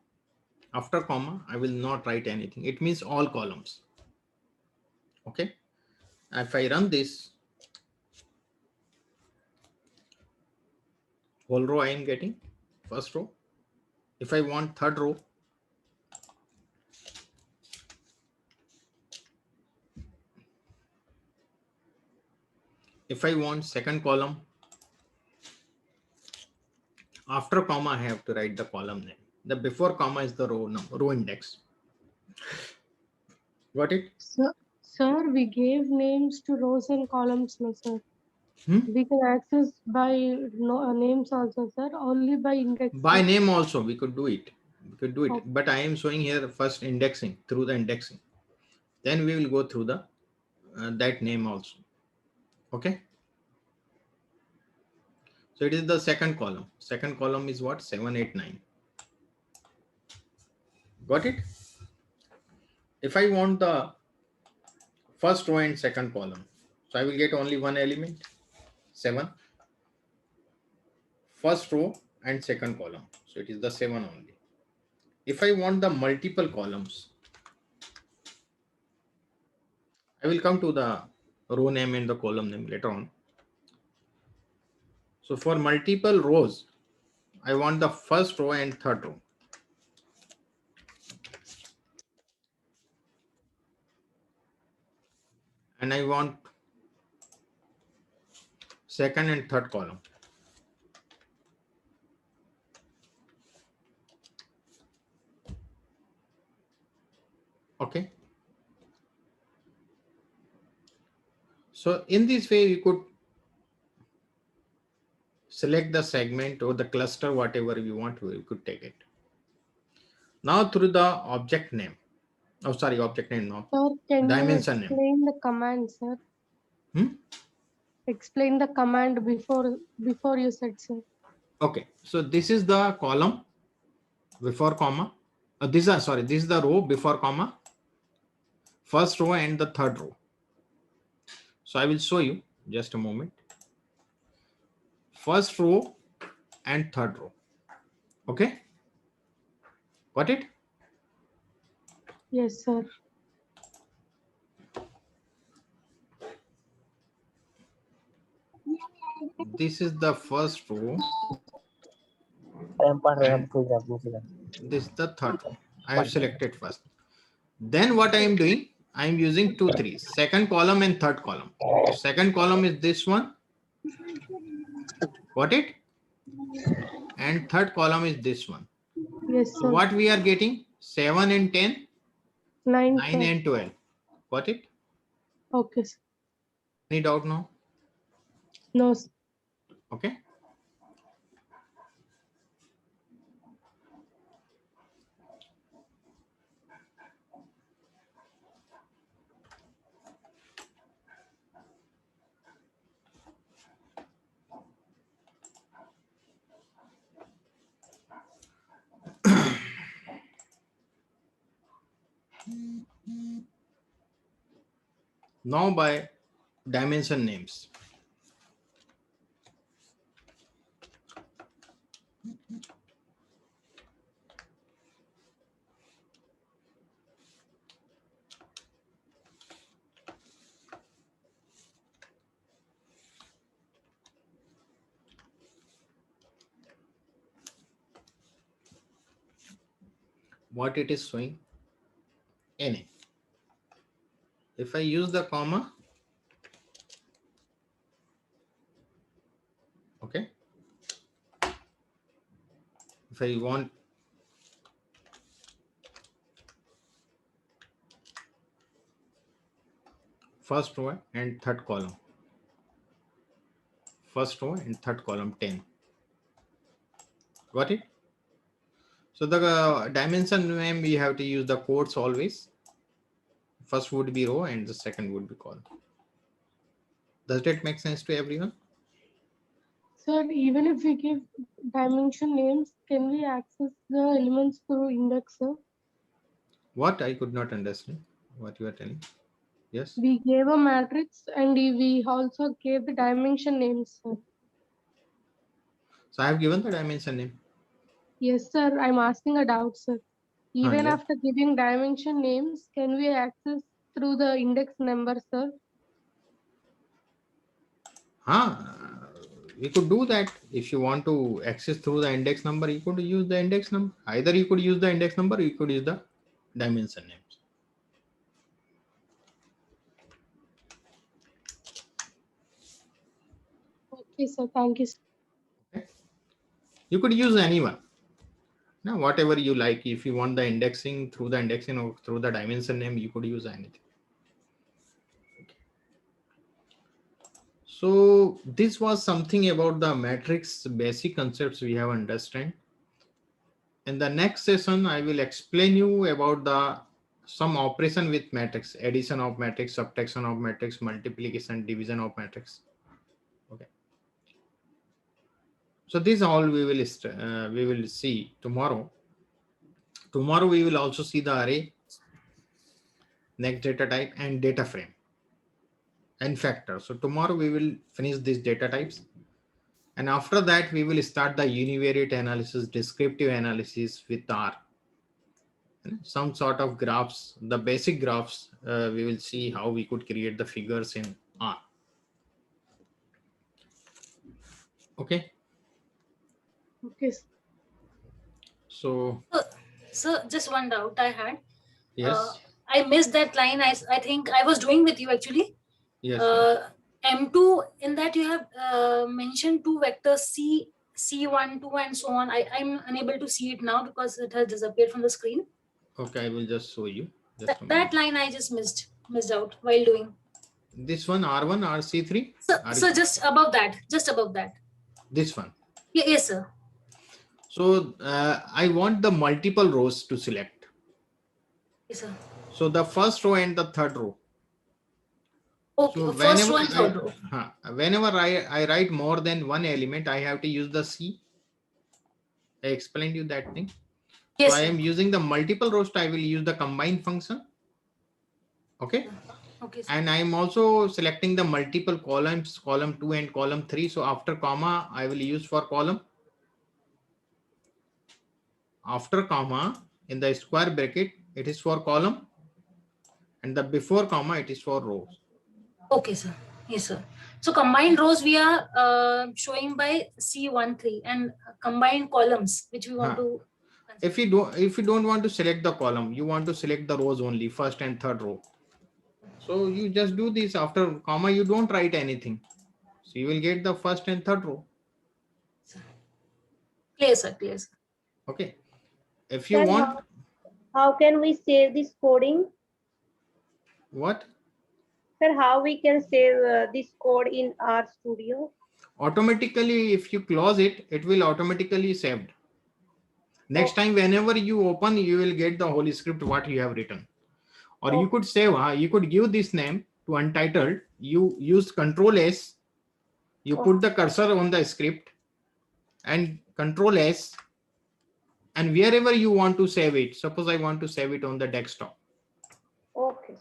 After comma, I will not write anything. It means all columns. Okay. If I run this, whole row I am getting, first row. If I want third row, if I want second column, after comma, I have to write the column name. The before comma is the row number, row index. Got it? Sir, we gave names to rows and columns, no, sir. We can access by names also, sir, only by index. By name also, we could do it. We could do it. Okay. But I am showing here first indexing, through the indexing. Then we will go through the that name also. Okay. So it is the second column. Second column is what? 7, 8, 9. Got it? If I want the first row and second column, so I will get only one element, 7. First row and second column. So it is the 7 only. If I want the multiple columns, I will come to the row name and the column name later on. So for multiple rows, I want the first row and third row. And I want second and third column. Okay. So in this way, you could select the segment or the cluster, whatever you want to, you could take it. Now through the object name. Oh, sorry, object name, no. Sir, can dimension you explain the command, sir? Explain the command before you said, sir. Okay, so this is the column before comma. This is the row before comma, first row and the third row. So I will show you just a moment. First row and third row. Okay, got it? Yes, sir. This is the first row. This is the third row. I have selected first. Then what I am doing, I am using 2, 3, second column and third column. So second column is this one. Got it? And third column is this one. Yes, sir. So what we are getting? 7 and 10, 9 10. and 12. Got it? Okay, sir. Any doubt now? No, sir. Okay. Now by dimension names. What it is showing? NA. If I use the comma, okay. If I want first row and third column, first row and third column 10. Got it? So the dimension name, we have to use the quotes always. First would be row and the second would be column. Does that make sense to everyone? Sir, even if we give dimension names, can we access the elements through index, sir? What? I could not understand what you are telling. Yes. We gave a matrix and we also gave the dimension names, sir. So I have given the dimension name. Yes, sir. I'm asking a doubt, sir. Even yes. after giving dimension names, can we access through the index number, sir? We could do that. If you want to access through the index number, you could use the index number. Either you could use the index number, or you could use the dimension names. Okay, sir. Thank you, sir. Okay. You could use anyone. Now, whatever you like. If you want the indexing through the indexing or through the dimension name, you could use anything. So this was something about the matrix basic concepts we have understand. In the next session, I will explain you about the some operation with matrix, addition of matrix, subtraction of matrix, multiplication, division of matrix. Okay. So this all we will see tomorrow. Tomorrow we will also see the array, next data type, and data frame and factor. So tomorrow we will finish these data types. And after that, we will start the univariate analysis, descriptive analysis with R. Some sort of graphs, the basic graphs, we will see how we could create the figures in R. Okay. Okay. So just one doubt I had. Yes. I missed that line. I think I was doing with you actually. Yes. M2, in that you have mentioned two vectors C1, 2 and so on. I'm unable to see it now because it has disappeared from the screen. Okay, I will just show you. That line I just missed out while doing. This one, R1, RC3? So just above that. This one? Yes, sir. So I want the multiple rows to select. Yes, sir. So the first row and the third row. Okay, so first row and third row. Whenever I write more than one element, I have to use the C. I explained you that thing. Yes, so I am using the multiple rows. I will use the combine function. Okay. Okay. And I am also selecting the multiple columns, column 2 and column 3. So after comma, I will use for column. After comma, in the square bracket, it is for column. And the before comma, it is for rows. Okay, sir. Yes, sir. So combined rows we are showing by C13 and combined columns which we want to. If you don't want to select the column, you want to select the rows only, first and third row. So you just do this. After comma, you don't write anything. So you will get the first and third row. Clear, sir. Clear, sir. Okay. If you want. How can we save this coding? What? Sir, how we can save this code in RStudio? Automatically, if you close it, it will automatically saved. Next time, whenever you open, you will get the whole script what you have written. Or you could save, you could give this name to untitled. You use Control S. You put the cursor on the script and Control S. And wherever you want to save it, suppose I want to save it on the desktop. Okay.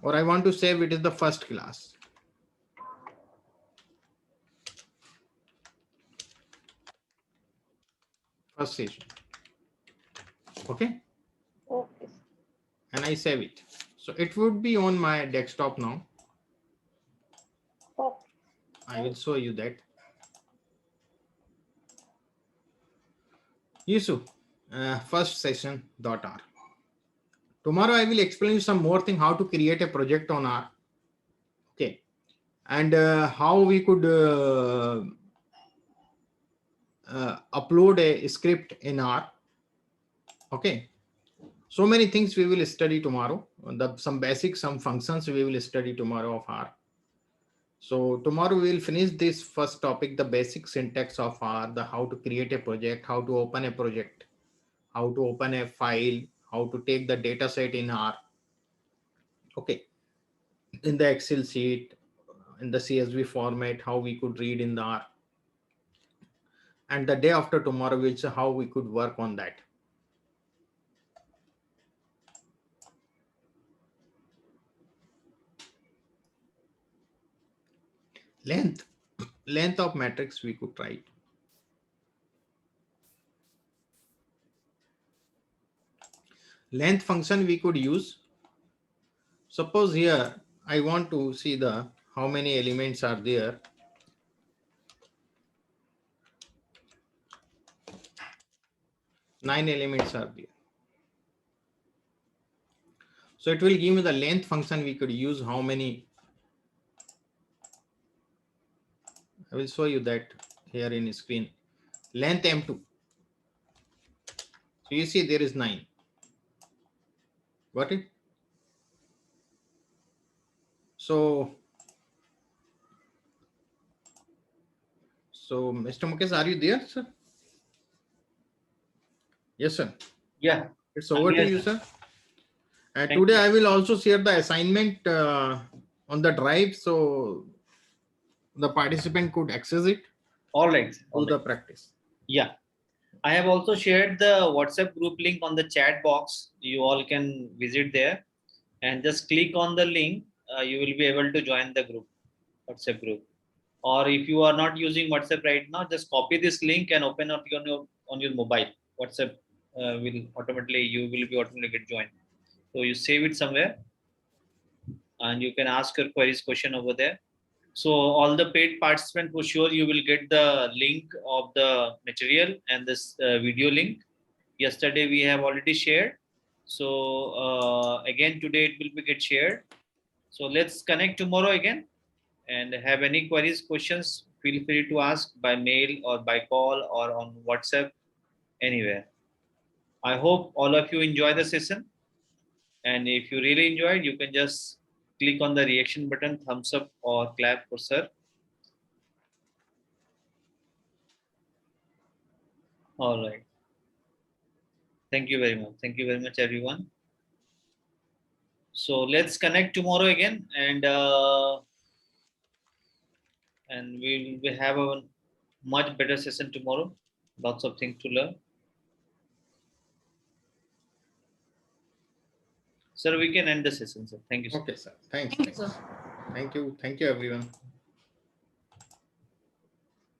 or I want to save it as the first class. First session. Okay. Okay. And I save it. So it would be on my desktop now. Okay. I will show you that. Yusuf, first session.r. Tomorrow I will explain you some more thing how to create a project on R. Okay. And how we could upload a script in R. Okay. So many things we will study tomorrow. Some basics, some functions we will study tomorrow of R. So tomorrow we will finish this first topic, the basic syntax of R, the how to create a project, how to open a project, how to open a file, how to take the data set in R. Okay. In the Excel sheet, in the CSV format, how we could read in the R. And the day after tomorrow, we'll see how we could work on that. Length of matrix we could write. Length function we could use. Suppose here I want to see the how many elements are there. Nine elements are there. So it will give me the length function we could use how many. I will show you that here in screen. Length M2. So you see there is 9. Got it? So Mr. Mukesh, are you there, sir? Yes, sir. Yeah. It's over Yes, to you, sir. sir. And today I will also share the assignment on the drive, so the participant could access it. All right. Do the practice. Yeah. I have also shared the WhatsApp group link on the chat box. You all can visit there and just click on the link. You will be able to join the group, WhatsApp group. Or if you are not using WhatsApp right now, just copy this link and open up on your mobile. WhatsApp will automatically, you will be automatically get joined. So you save it somewhere and you can ask your queries question over there. So all the paid participants, for sure, you will get the link of the material and this video link. Yesterday we have already shared. So again, today it will be get shared. So let's connect tomorrow again and have any queries, questions, feel free to ask by mail or by call or on WhatsApp, anywhere. I hope all of you enjoy the session. And if you really enjoyed, you can just click on the reaction button, thumbs up or clap for sir. All right. Thank you very much. Thank you very much, everyone. So let's connect tomorrow again, and we will have a much better session tomorrow. Lots of things to learn. Sir, we can end the session, sir. Thank you, sir. Okay, sir. Thanks. Thank you, sir. Thank you. Thank you, everyone.